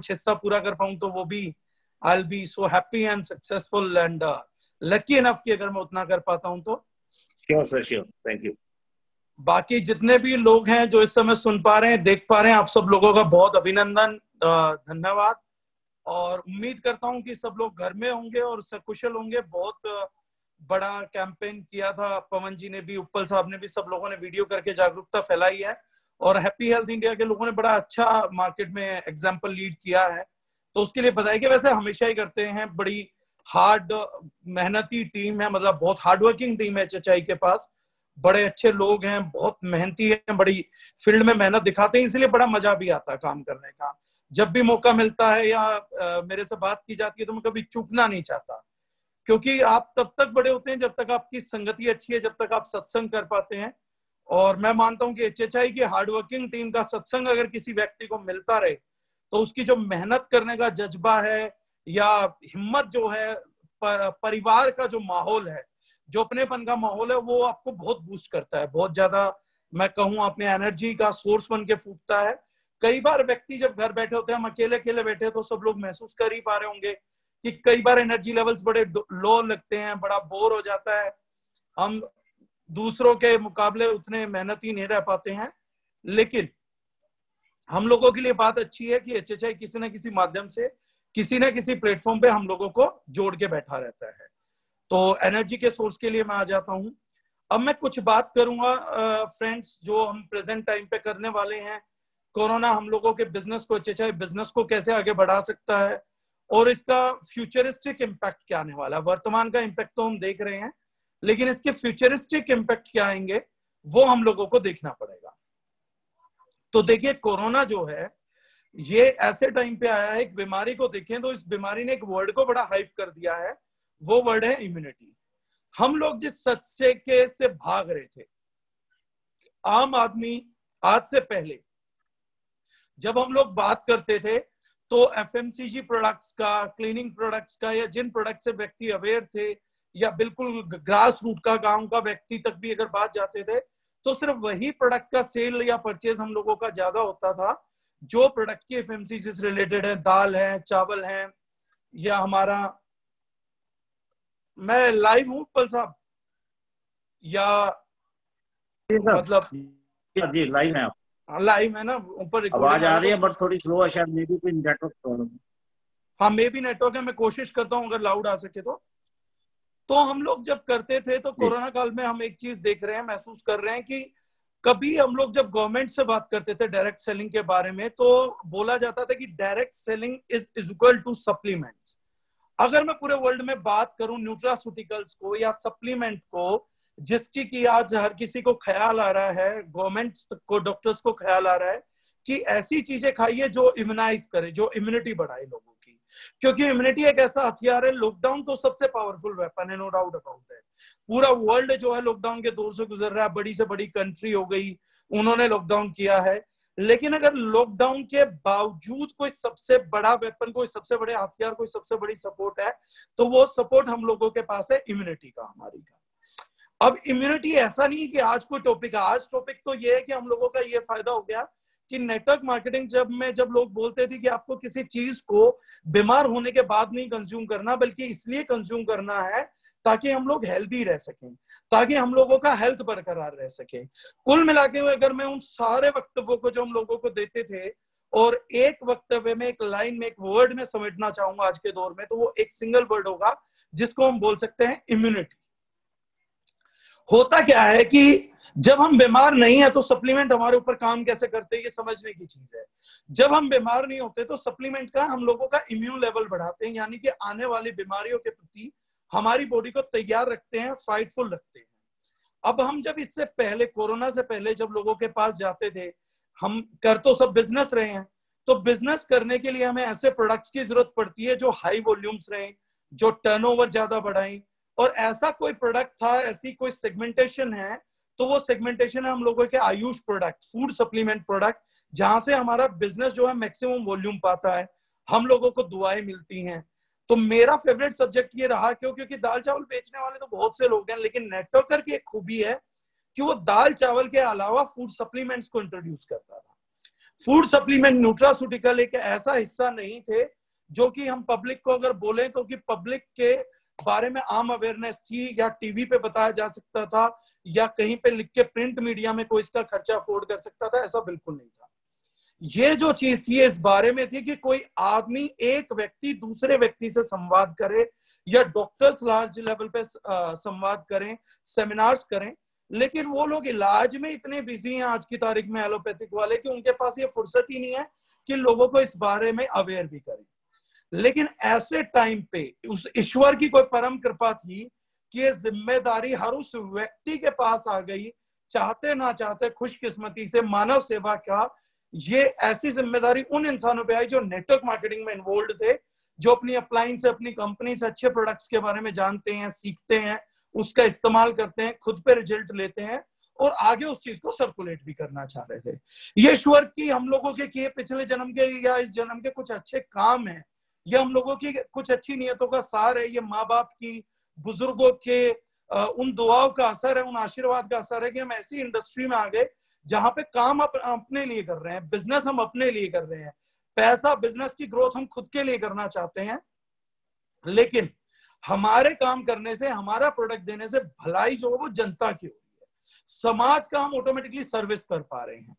कुछ हिस्सा पूरा कर पाऊं तो वो भी I will be so happy and successful and lucky enough कि अगर मैं उतना कर पाता हूं तो। Sure sir, sure, thank you. बाकी जितने भी लोग हैं जो इस समय सुन पा रहे हैं, देख पा रहे हैं, आप सब लोगों का बहुत अभिनंदन, धन्यवाद। और उम्मीद करता हूं कि सब लोग घर में होंगे और सकुशल होंगे। बहुत बड़ा कैंपेन किया था पवन जी ने भी, उपल साहब ने भी, सब लोगों ने वीडियो करके जागरूकता फैलाई है। और हैप्पी हेल्थ इंडिया के लोगों ने बड़ा अच्छा मार्केट में एग्जाम्पल लीड किया है, तो उसके लिए बधाई। कि वैसे हमेशा ही करते हैं, बड़ी हार्ड मेहनती टीम है, मतलब बहुत हार्ड वर्किंग टीम है एचएचआई के पास। बड़े अच्छे लोग हैं, बहुत मेहनती हैं, बड़ी फील्ड में मेहनत दिखाते हैं, इसलिए बड़ा मजा भी आता है काम करने का। जब भी मौका मिलता है या मेरे से बात की जाती है तो मैं कभी चूकना नहीं चाहता, क्योंकि आप तब तक बड़े होते हैं जब तक आपकी संगति अच्छी है, जब तक आप सत्संग कर पाते हैं। और मैं मानता हूं कि एचएचआई की हार्डवर्किंग टीम का सत्संग अगर किसी व्यक्ति को मिलता रहे तो उसकी जो मेहनत करने का जज्बा है या हिम्मत जो है, परिवार का जो माहौल है, जो अपनेपन का माहौल है, वो आपको बहुत बूस्ट करता है, बहुत ज्यादा। मैं कहूँ अपने एनर्जी का सोर्स बन के फूकता है। कई बार व्यक्ति जब घर बैठे होते हैं, हम अकेले अकेले बैठे हैं, तो सब लोग महसूस कर ही पा रहे होंगे कि कई बार एनर्जी लेवल्स बड़े लो लगते हैं, बड़ा बोर हो जाता है, हम दूसरों के मुकाबले उतने मेहनती नहीं रह पाते हैं। लेकिन हम लोगों के लिए बात अच्छी है कि एचएचआई किसी न किसी माध्यम से, किसी न किसी प्लेटफॉर्म पे हम लोगों को जोड़ के बैठा रहता है। तो एनर्जी के सोर्स के लिए मैं आ जाता हूं। अब मैं कुछ बात करूंगा फ्रेंड्स, जो हम प्रेजेंट टाइम पे करने वाले हैं। कोरोना हम लोगों के बिजनेस को, एचएचआई बिजनेस को कैसे आगे बढ़ा सकता है और इसका फ्यूचरिस्टिक इम्पैक्ट क्या आने वाला है। वर्तमान का इम्पैक्ट तो हम देख रहे हैं, लेकिन इसके फ्यूचरिस्टिक इम्पैक्ट क्या आएंगे वो हम लोगों को देखना पड़ेगा। तो देखिए, कोरोना जो है ये ऐसे टाइम पे आया है, एक बीमारी को देखें तो इस बीमारी ने एक वर्ड को बड़ा हाइप कर दिया है, वो वर्ड है इम्यूनिटी। हम लोग जिस सच्चे के से भाग रहे थे, आम आदमी आज से पहले जब हम लोग बात करते थे तो एफएमसीजी प्रोडक्ट्स का, क्लीनिंग प्रोडक्ट्स का, या जिन प्रोडक्ट से व्यक्ति अवेयर थे, या बिल्कुल ग्रास रूट का, गांव का व्यक्ति तक भी अगर बात जाते थे, तो सिर्फ वही प्रोडक्ट का सेल या परचेज हम लोगों का ज्यादा होता था जो प्रोडक्ट की एफएमसीजी से रिलेटेड है। दाल है, चावल है, या हमारा, मैं लाइव हूं पल साहब या मतलब जी लाइव है आप? लाइव है ना, ऊपर आवाज आ रही है बट थोड़ी स्लो है, शायद मे बी कोई नेटवर्क प्रॉब्लम। हाँ, मे भी नेटवर्क है, मैं कोशिश करता हूँ अगर लाउड आ सके तो हम लोग जब करते थे तो कोरोना काल में हम एक चीज देख रहे हैं, महसूस कर रहे हैं कि कभी हम लोग जब गवर्नमेंट से बात करते थे डायरेक्ट सेलिंग के बारे में, तो बोला जाता था कि direct selling is equal to supplements. अगर मैं पूरे वर्ल्ड में बात करूं न्यूट्रास्यूटिकल्स को या सप्लीमेंट को, जिसकी कि आज हर किसी को ख्याल आ रहा है, गवर्नमेंट को, डॉक्टर्स को ख्याल आ रहा है कि ऐसी चीजें खाइए जो इम्यूनाइज करे, जो इम्यूनिटी बढ़ाए लोगों की, क्योंकि इम्यूनिटी एक ऐसा हथियार है। लॉकडाउन तो सबसे पावरफुल वेपन है, नो डाउट अबाउट है। पूरा वर्ल्ड जो है लॉकडाउन के दौर से गुजर रहा है, बड़ी से बड़ी कंट्री हो गई, उन्होंने लॉकडाउन किया है। लेकिन अगर लॉकडाउन के बावजूद कोई सबसे बड़ा वेपन, कोई सबसे बड़े हथियार, कोई सबसे बड़ी सपोर्ट है, तो वो सपोर्ट हम लोगों के पास है इम्यूनिटी का, हमारी का। अब इम्यूनिटी ऐसा नहीं है कि आज कोई टॉपिक है, आज टॉपिक तो ये है कि हम लोगों का ये फायदा हो गया कि नेटवर्क मार्केटिंग जब लोग बोलते थे कि आपको किसी चीज को बीमार होने के बाद नहीं कंज्यूम करना, बल्कि इसलिए कंज्यूम करना है ताकि हम लोग हेल्दी रह सकें, ताकि हम लोगों का हेल्थ बरकरार रह सके। कुल मिला के अगर मैं उन सारे वक्तव्यों को जो हम लोगों को देते थे और एक वक्तव्य में, एक लाइन में, एक वर्ड में समेटना चाहूंगा आज के दौर में, तो वो एक सिंगल वर्ड होगा जिसको हम बोल सकते हैं इम्यूनिटी। होता क्या है कि जब हम बीमार नहीं है तो सप्लीमेंट हमारे ऊपर काम कैसे करते हैं ये समझने की चीज है। जब हम बीमार नहीं होते तो सप्लीमेंट का हम लोगों का इम्यून लेवल बढ़ाते हैं, यानी कि आने वाली बीमारियों के प्रति हमारी बॉडी को तैयार रखते हैं, फाइटफुल रखते हैं। अब हम जब इससे पहले, कोरोना से पहले जब लोगों के पास जाते थे, हम कर तो सब बिजनेस रहे हैं, तो बिजनेस करने के लिए हमें ऐसे प्रोडक्ट्स की जरूरत पड़ती है जो हाई वॉल्यूम्स रहें, जो टर्नओवर ज्यादा बढ़ाएं। और ऐसा कोई प्रोडक्ट था, ऐसी कोई सेगमेंटेशन है, तो वो सेगमेंटेशन है हम लोगों के Ayush product, food supplement product, जहां से हमारा बिजनेस जो है मैक्सिमम वॉल्यूम पाता है, हम लोगों को दुआएं मिलती हैं। तो मेरा फेवरेट सब्जेक्ट ये रहा, क्योंकि दाल चावल बेचने वाले तो बहुत से लोग हैं, लेकिन नेटवर्कर की एक खूबी है कि वो दाल चावल के अलावा फूड सप्लीमेंट्स को इंट्रोड्यूस करता था। फूड सप्लीमेंट न्यूट्रास्यूटिकल एक ऐसा हिस्सा नहीं थे जो कि हम पब्लिक को अगर बोले तो कि पब्लिक के बारे में आम अवेयरनेस थी, या टीवी पे बताया जा सकता था, या कहीं पे लिख के प्रिंट मीडिया में कोई इसका खर्चा अफोर्ड कर सकता था, ऐसा बिल्कुल नहीं था। ये जो चीज थी इस बारे में थी कि कोई आदमी, एक व्यक्ति दूसरे व्यक्ति से संवाद करे, या डॉक्टर्स लार्ज लेवल पे संवाद करें, सेमिनार्स करें, लेकिन वो लोग इलाज में इतने बिजी हैं आज की तारीख में एलोपैथिक वाले कि उनके पास ये फुर्सत ही नहीं है कि लोगों को इस बारे में अवेयर भी करें। लेकिन ऐसे टाइम पे उस ईश्वर की कोई परम कृपा थी कि ये जिम्मेदारी हर उस व्यक्ति के पास आ गई, चाहते ना चाहते, खुशकिस्मती से मानव सेवा का ये ऐसी जिम्मेदारी उन इंसानों पे आई जो नेटवर्क मार्केटिंग में इन्वॉल्व थे, जो अपनी अप्लायंस से, अपनी कंपनी से अच्छे प्रोडक्ट्स के बारे में जानते हैं, सीखते हैं, उसका इस्तेमाल करते हैं, खुद पे रिजल्ट लेते हैं और आगे उस चीज को सर्कुलेट भी करना चाह रहे थे। ये ईश्वर की हम लोगों के किए पिछले जन्म के या इस जन्म के कुछ अच्छे काम है, ये हम लोगों की कुछ अच्छी नियतों का सार है, ये माँ बाप की, बुजुर्गों के उन दुआओं का असर है, उन आशीर्वाद का असर है कि हम ऐसी इंडस्ट्री में आ गए जहां पे काम अपने लिए कर रहे हैं, बिजनेस हम अपने लिए कर रहे हैं, पैसा, बिजनेस की ग्रोथ हम खुद के लिए करना चाहते हैं, लेकिन हमारे काम करने से, हमारा प्रोडक्ट देने से भलाई जो है वो जनता की हो रही है, समाज का हम ऑटोमेटिकली सर्विस कर पा रहे हैं।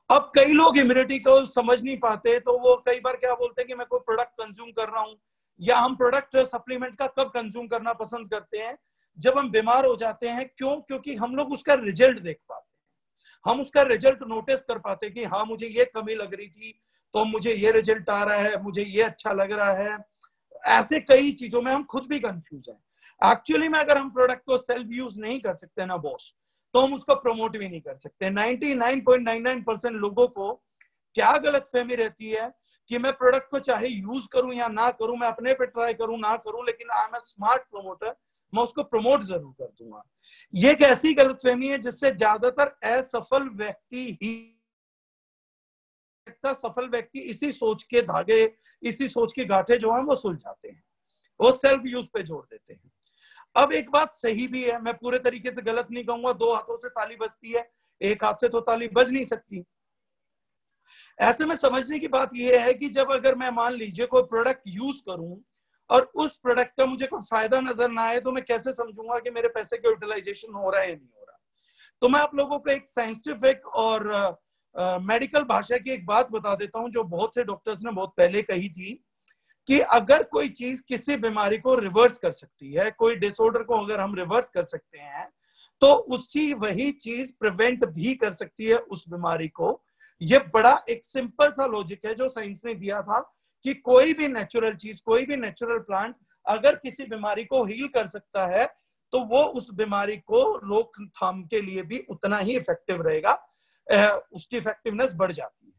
अब कई लोग इम्यूनिटी को समझ नहीं पाते, तो वो कई बार क्या बोलते हैं कि मैं कोई प्रोडक्ट कंज्यूम कर रहा हूं, या हम प्रोडक्ट सप्लीमेंट का कब कंज्यूम करना पसंद करते हैं, जब हम बीमार हो जाते हैं। क्यों? क्योंकि हम लोग उसका रिजल्ट देख पाते हैं, हम उसका रिजल्ट नोटिस कर पाते हैं कि हाँ मुझे ये कमी लग रही थी तो मुझे ये रिजल्ट आ रहा है, मुझे ये अच्छा लग रहा है। ऐसे कई चीजों में हम खुद भी कंफ्यूज हैं। एक्चुअली में अगर हम प्रोडक्ट को सेल्फ यूज नहीं कर सकते ना बॉस, तो हम उसको प्रमोट भी नहीं कर सकते। 99.99% लोगों को क्या गलतफहमी रहती है कि मैं प्रोडक्ट को चाहे यूज करूं या ना करूं, मैं अपने पे ट्राई करूं ना करूं, लेकिन I am a smart promoter, मैं उसको प्रमोट जरूर कर दूंगा। ये एक ऐसी गलतफहमी है जिससे ज्यादातर असफल व्यक्ति ही, सफल व्यक्ति इसी सोच के धागे, इसी सोच के गांठे जो हैं वो सुलझाते हैं, वो सेल्फ यूज पे जोड़ देते हैं। अब एक बात सही भी है, मैं पूरे तरीके से गलत नहीं कहूंगा, दो हाथों से ताली बजती है, एक हाथ से तो ताली बज नहीं सकती। ऐसे में समझने की बात यह है कि जब अगर मैं मान लीजिए कोई प्रोडक्ट यूज करूं और उस प्रोडक्ट का मुझे कोई फायदा नजर ना आए, तो मैं कैसे समझूंगा कि मेरे पैसे का यूटिलाइजेशन हो रहा है या नहीं हो रहा। तो मैं आप लोगों को एक साइंटिफिक और मेडिकल भाषा की एक बात बता देता हूं जो बहुत से डॉक्टर्स ने बहुत पहले कही थी, कि अगर कोई चीज किसी बीमारी को रिवर्स कर सकती है, कोई डिसऑर्डर को अगर हम रिवर्स कर सकते हैं, तो उसी वही चीज प्रिवेंट भी कर सकती है उस बीमारी को। ये बड़ा एक सिंपल सा लॉजिक है जो साइंस ने दिया था कि कोई भी नेचुरल चीज, कोई भी नेचुरल प्लांट अगर किसी बीमारी को हील कर सकता है, तो वो उस बीमारी को रोकथाम के लिए भी उतना ही इफेक्टिव रहेगा, उसकी इफेक्टिवनेस बढ़ जाती है।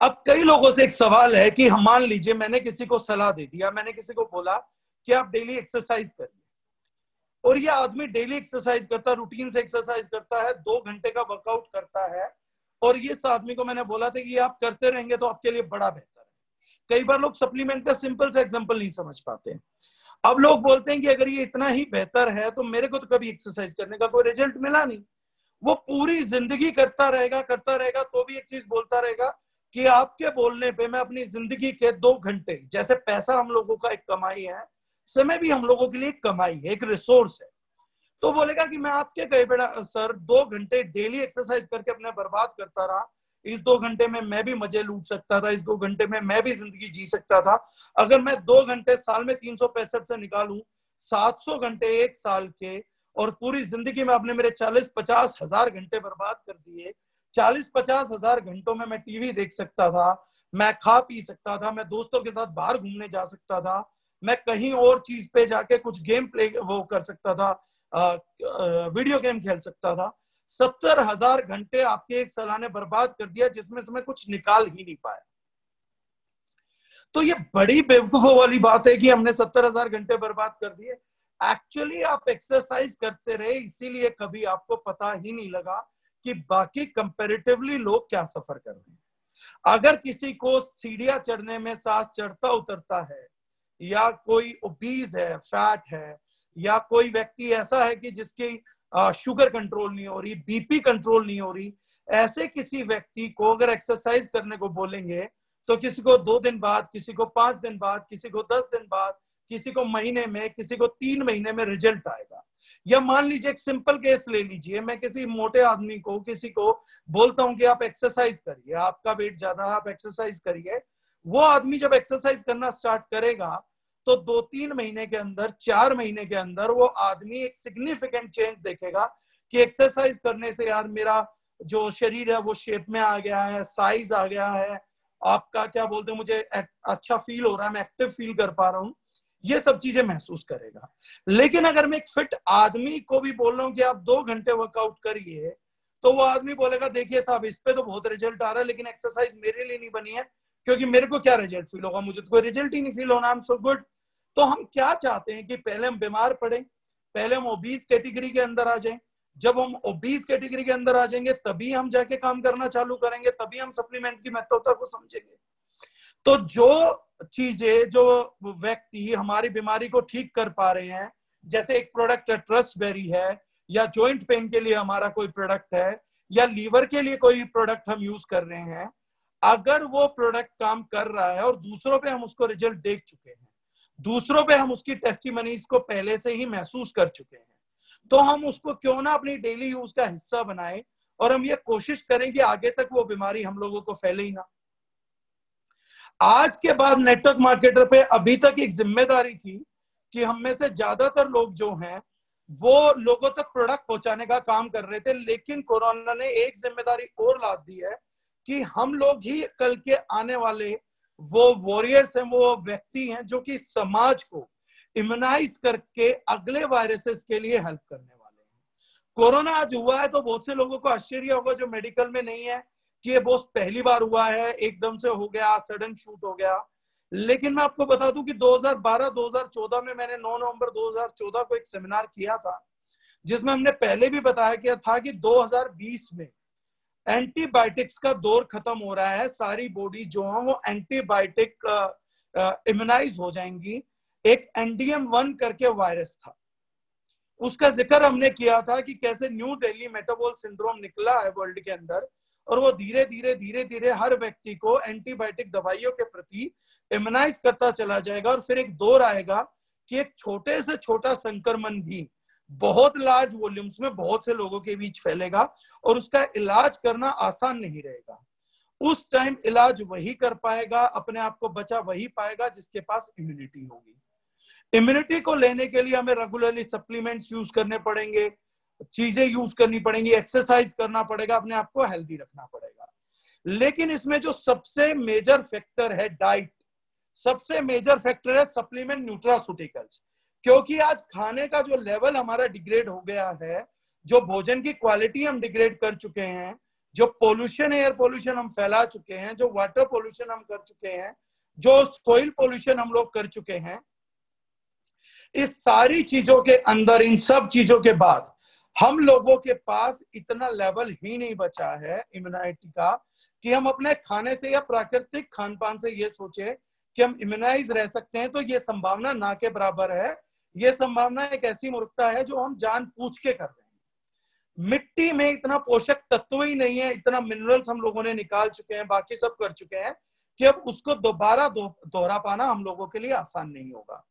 अब कई लोगों से एक सवाल है कि हम मान लीजिए मैंने किसी को सलाह दे दिया, मैंने किसी को बोला कि आप डेली एक्सरसाइज करिए, और ये आदमी डेली एक्सरसाइज करता है, रूटीन से एक्सरसाइज करता है, 2 घंटे का वर्कआउट करता है, और ये इस आदमी को मैंने बोला था कि आप करते रहेंगे तो आपके लिए बड़ा बेहतर है। कई बार लोग सप्लीमेंट का सिंपल सा एग्जांपल नहीं समझ पाते। अब लोग बोलते हैं कि अगर ये इतना ही बेहतर है तो मेरे को तो कभी एक्सरसाइज करने का कोई रिजल्ट मिला नहीं। वो पूरी जिंदगी करता रहेगा तो भी एक चीज बोलता रहेगा कि आपके बोलने पे मैं अपनी जिंदगी के 2 घंटे, जैसे पैसा हम लोगों का एक कमाई है, समय भी हम लोगों के लिए एक कमाई है, एक रिसोर्स है। तो बोलेगा कि मैं आपके कहे बेटा सर 2 घंटे डेली एक्सरसाइज करके अपने बर्बाद करता रहा, इस 2 घंटे में मैं भी मजे लूट सकता था, इस 2 घंटे में मैं भी जिंदगी जी सकता था। अगर मैं 2 घंटे साल में 365 से निकालूं, 700 घंटे एक साल के, और पूरी जिंदगी में आपने मेरे 40-50 हजार घंटे बर्बाद कर दिए। 40-50 हजार घंटों में मैं टीवी देख सकता था, मैं खा पी सकता था, मैं दोस्तों के साथ बाहर घूमने जा सकता था, मैं कहीं और चीज पे जाके कुछ गेम प्ले वो कर सकता था, वीडियो गेम खेल सकता था। 70,000 घंटे आपके एक साला ने बर्बाद कर दिया, जिसमें से मैं कुछ निकाल ही नहीं पाया। तो ये बड़ी बेवकूफों वाली बात है कि हमने 70,000 घंटे बर्बाद कर दिए। एक्चुअली आप एक्सरसाइज करते रहे, इसीलिए कभी आपको पता ही नहीं लगा कि बाकी कंपैरेटिवली लोग क्या सफर कर रहे हैं। अगर किसी को सीढ़ियां चढ़ने में सांस चढ़ता उतरता है, या कोई ओबीज है, फैट है, या कोई व्यक्ति ऐसा है कि जिसकी शुगर कंट्रोल नहीं हो रही, बीपी कंट्रोल नहीं हो रही, ऐसे किसी व्यक्ति को अगर एक्सरसाइज करने को बोलेंगे तो किसी को 2 दिन बाद, किसी को 5 दिन बाद, किसी को 10 दिन बाद, किसी को महीने में, किसी को 3 महीने में रिजल्ट आएगा। या मान लीजिए एक सिंपल केस ले लीजिए, मैं किसी मोटे आदमी को, किसी को बोलता हूं कि आप एक्सरसाइज करिए, आपका वेट ज्यादा है, आप एक्सरसाइज करिए। वो आदमी जब एक्सरसाइज करना स्टार्ट करेगा तो 2-3 महीने के अंदर, 4 महीने के अंदर वो आदमी एक सिग्निफिकेंट चेंज देखेगा कि एक्सरसाइज करने से यार मेरा जो शरीर है वो शेप में आ गया है, साइज आ गया है, आपका क्या बोलते हैं, मुझे अच्छा फील हो रहा है, मैं एक्टिव फील कर पा रहा हूँ, ये सब चीजें महसूस करेगा। लेकिन अगर मैं एक फिट आदमी को भी बोल रहा हूँ कि आप 2 घंटे वर्कआउट करिए, तो वो आदमी बोलेगा देखिए साहब इस पे तो बहुत रिजल्ट आ रहा है, लेकिन एक्सरसाइज मेरे लिए नहीं बनी है, क्योंकि मेरे को क्या रिजल्ट फील होगा, मुझे तो कोई रिजल्ट ही नहीं फील होना, आई एम सो गुड। तो हम क्या चाहते हैं कि पहले हम बीमार पड़े, पहले हम ओबीज कैटेगरी के अंदर आ जाएं। जब हम ओबीज कैटेगरी के अंदर आ जाएंगे तभी हम जाके काम करना चालू करेंगे, तभी हम सप्लीमेंट की महत्वता को समझेंगे। तो जो चीजें, जो व्यक्ति हमारी बीमारी को ठीक कर पा रहे हैं, जैसे एक प्रोडक्ट है ट्रस्टबेरी है, या जॉइंट पेन के लिए हमारा कोई प्रोडक्ट है, या लीवर के लिए कोई प्रोडक्ट हम यूज कर रहे हैं, अगर वो प्रोडक्ट काम कर रहा है और दूसरों पे हम उसको रिजल्ट देख चुके हैं, दूसरों पे हम उसकी टेस्टिमनीज को पहले से ही महसूस कर चुके हैं, तो हम उसको क्यों ना अपनी डेली यूज का हिस्सा बनाएं और हम ये कोशिश करें कि आगे तक वो बीमारी हम लोगों को फैले ही ना। आज के बाद नेटवर्क मार्केटर पे अभी तक एक जिम्मेदारी थी कि हम में से ज्यादातर लोग जो हैं वो लोगों तक प्रोडक्ट पहुंचाने का काम कर रहे थे, लेकिन कोरोना ने एक जिम्मेदारी और लाद दी है कि हम लोग ही कल के आने वाले वो वॉरियर्स हैं, वो व्यक्ति हैं जो कि समाज को इम्यूनाइज करके अगले वायरसेस के लिए हेल्प करने वाले हैं। कोरोना आज हुआ है तो बहुत से लोगों को आश्चर्य होगा जो मेडिकल में नहीं है कि ये बहुत पहली बार हुआ है, एकदम से हो गया, सडन शूट हो गया। लेकिन मैं आपको बता दूं कि 2012-2014 में मैंने 9 नवंबर 2014 को एक सेमिनार किया था, जिसमें हमने पहले भी बताया किया था कि 2020 में एंटीबायोटिक्स का दौर खत्म हो रहा है, सारी बॉडी जो है वो एंटीबायोटिक इम्यूनाइज हो जाएंगी। एक NDM1 करके वायरस था, उसका जिक्र हमने किया था कि कैसे न्यू दिल्ली मेटाबॉल सिंड्रोम निकला है वर्ल्ड के अंदर, और वो धीरे धीरे हर व्यक्ति को एंटीबायोटिक दवाइयों के प्रति इम्यूनाइज करता चला जाएगा, और फिर एक दौर आएगा कि एक छोटे से छोटा संक्रमण भी बहुत लार्ज वॉल्यूम्स में बहुत से लोगों के बीच फैलेगा और उसका इलाज करना आसान नहीं रहेगा। उस टाइम इलाज वही कर पाएगा, अपने आप को बचा वही पाएगा जिसके पास इम्यूनिटी होगी। इम्यूनिटी को लेने के लिए हमें रेगुलरली सप्लीमेंट्स यूज करने पड़ेंगे, चीजें यूज करनी पड़ेंगी, एक्सरसाइज करना पड़ेगा, अपने आप को हेल्दी रखना पड़ेगा। लेकिन इसमें जो सबसे मेजर फैक्टर है डाइट, सबसे मेजर फैक्टर है सप्लीमेंट न्यूट्रास्यूटिकल्स। क्योंकि आज खाने का जो लेवल हमारा डिग्रेड हो गया है, जो भोजन की क्वालिटी हम डिग्रेड कर चुके हैं, जो पोल्यूशन, एयर पोल्यूशन हम फैला चुके हैं, जो वाटर पोल्यूशन हम कर चुके हैं, जो सॉइल पोल्यूशन हम लोग कर चुके हैं, इस सारी चीजों के अंदर, इन सब चीजों के बाद हम लोगों के पास इतना लेवल ही नहीं बचा है इम्यूनिटी का कि हम अपने खाने से या प्राकृतिक खान पान से ये सोचे कि हम इम्यूनाइज रह सकते हैं। तो ये संभावना ना के बराबर है। ये संभावना एक ऐसी मूर्खता है जो हम जानबूझ के कर रहे हैं। मिट्टी में इतना पोषक तत्व ही नहीं है, इतना मिनरल्स हम लोगों ने निकाल चुके हैं, बाकी सब कर चुके हैं कि अब उसको दोबारा दोहरा पाना हम लोगों के लिए आसान नहीं होगा।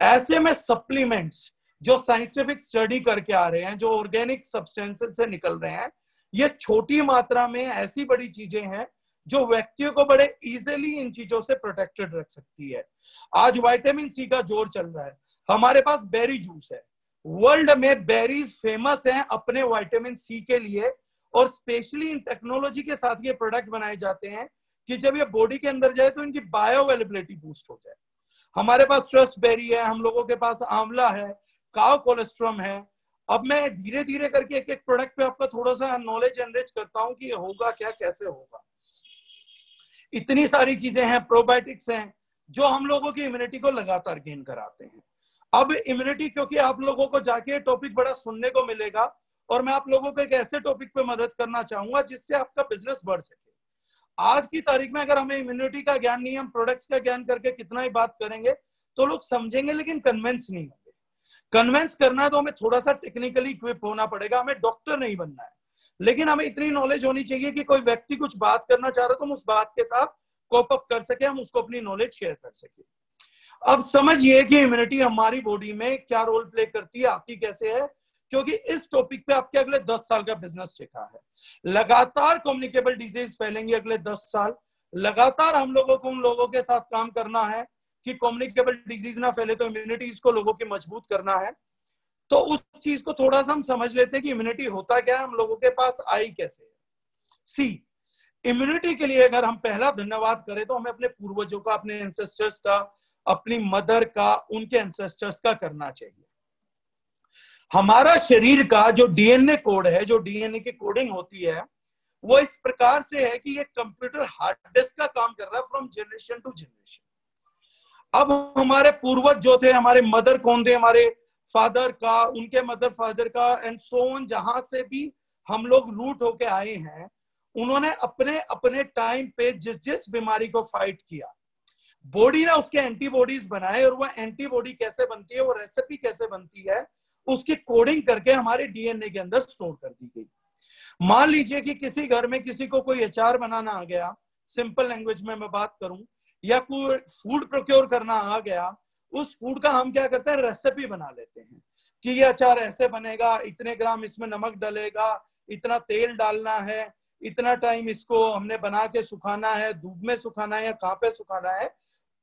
ऐसे में सप्लीमेंट्स जो साइंटिफिक स्टडी करके आ रहे हैं, जो ऑर्गेनिक सब्सटेंसेस से निकल रहे हैं, ये छोटी मात्रा में ऐसी बड़ी चीजें हैं जो व्यक्तियों को बड़े इजीली इन चीजों से प्रोटेक्टेड रख सकती है। आज विटामिन सी का जोर चल रहा है, हमारे पास बेरी जूस है, वर्ल्ड में बेरीज फेमस हैं अपने विटामिन सी के लिए, और स्पेशली इन टेक्नोलॉजी के साथ ये प्रोडक्ट बनाए जाते हैं कि जब ये बॉडी के अंदर जाए तो इनकी बायो अवेलेबिलिटी बूस्ट हो जाए। हमारे पास ट्रस्टबेरी है, हम लोगों के पास आंवला है, काव कोलेस्ट्रम है। अब मैं धीरे धीरे करके एक एक प्रोडक्ट पे आपका थोड़ा सा नॉलेज एनरिच करता हूं कि ये होगा क्या, कैसे होगा। इतनी सारी चीजें हैं, प्रोबायोटिक्स हैं जो हम लोगों की इम्यूनिटी को लगातार गेन कराते हैं। अब इम्यूनिटी, क्योंकि आप लोगों को जाके टॉपिक बड़ा सुनने को मिलेगा और मैं आप लोगों को एक ऐसे टॉपिक पे मदद करना चाहूंगा जिससे आपका बिजनेस बढ़ सके। आज की तारीख में अगर हमें इम्यूनिटी का ज्ञान नहीं, हम प्रोडक्ट्स का ज्ञान करके कितना ही बात करेंगे तो लोग समझेंगे लेकिन कन्विंस नहीं होंगे। कन्विंस करना है तो हमें थोड़ा सा टेक्निकली इक्विप होना पड़ेगा, हमें डॉक्टर नहीं बनना है, लेकिन हमें इतनी नॉलेज होनी चाहिए कि कोई व्यक्ति कुछ बात करना चाह रहा है तो हम उस बात के साथ कोप अप कर सके, हम उसको अपनी नॉलेज शेयर कर सके। अब समझिए कि इम्यूनिटी हमारी बॉडी में क्या रोल प्ले करती है, आती कैसे है, क्योंकि इस टॉपिक पे आपके अगले 10 साल का बिजनेस टिका है। लगातार कम्युनिकेबल डिजीज फैलेंगे अगले 10 साल, लगातार हम लोगों को उन लोगों के साथ काम करना है कि कम्युनिकेबल डिजीज ना फैले, तो इम्यूनिटी को लोगों की मजबूत करना है। तो उस चीज को थोड़ा सा हम समझ लेते हैं कि इम्यूनिटी होता क्या है, हम लोगों के पास आई कैसे है। सी, इम्यूनिटी के लिए अगर हम पहला धन्यवाद करें तो हमें अपने पूर्वजों का, अपने एंसेस्टर्स का, अपनी मदर का, उनके एंसेस्टर्स का करना चाहिए। हमारा शरीर का जो डीएनए कोड है, जो डीएनए की कोडिंग होती है, वो इस प्रकार से है कि ये कंप्यूटर हार्ड डिस्क का काम कर रहा है फ्रॉम जनरेशन टू जनरेशन। अब हमारे पूर्वज जो थे, हमारे मदर कौन थे, हमारे फादर का, उनके मदर फादर का, एंड सो ऑन, जहां से भी हम लोग रूट होके आए हैं, उन्होंने अपने अपने टाइम पे जिस जिस बीमारी को फाइट किया, बॉडी ने उसके एंटीबॉडीज बनाए, और वह एंटीबॉडी कैसे बनती है, वो रेसिपी कैसे बनती है, उसकी कोडिंग करके हमारे डीएनए के अंदर स्टोर कर दी गई। मान लीजिए कि किसी घर में किसी को कोई अचार बनाना आ गया, सिंपल लैंग्वेज में मैं बात करूं, या कोई फूड प्रोक्योर करना आ गया, उस फूड का हम क्या करते हैं, रेसिपी बना लेते हैं कि ये अचार ऐसे बनेगा, इतने ग्राम इसमें नमक डलेगा, इतना तेल डालना है, इतना टाइम इसको हमने बना के सुखाना है, धूप में सुखाना है या कहाँ पे सुखाना है।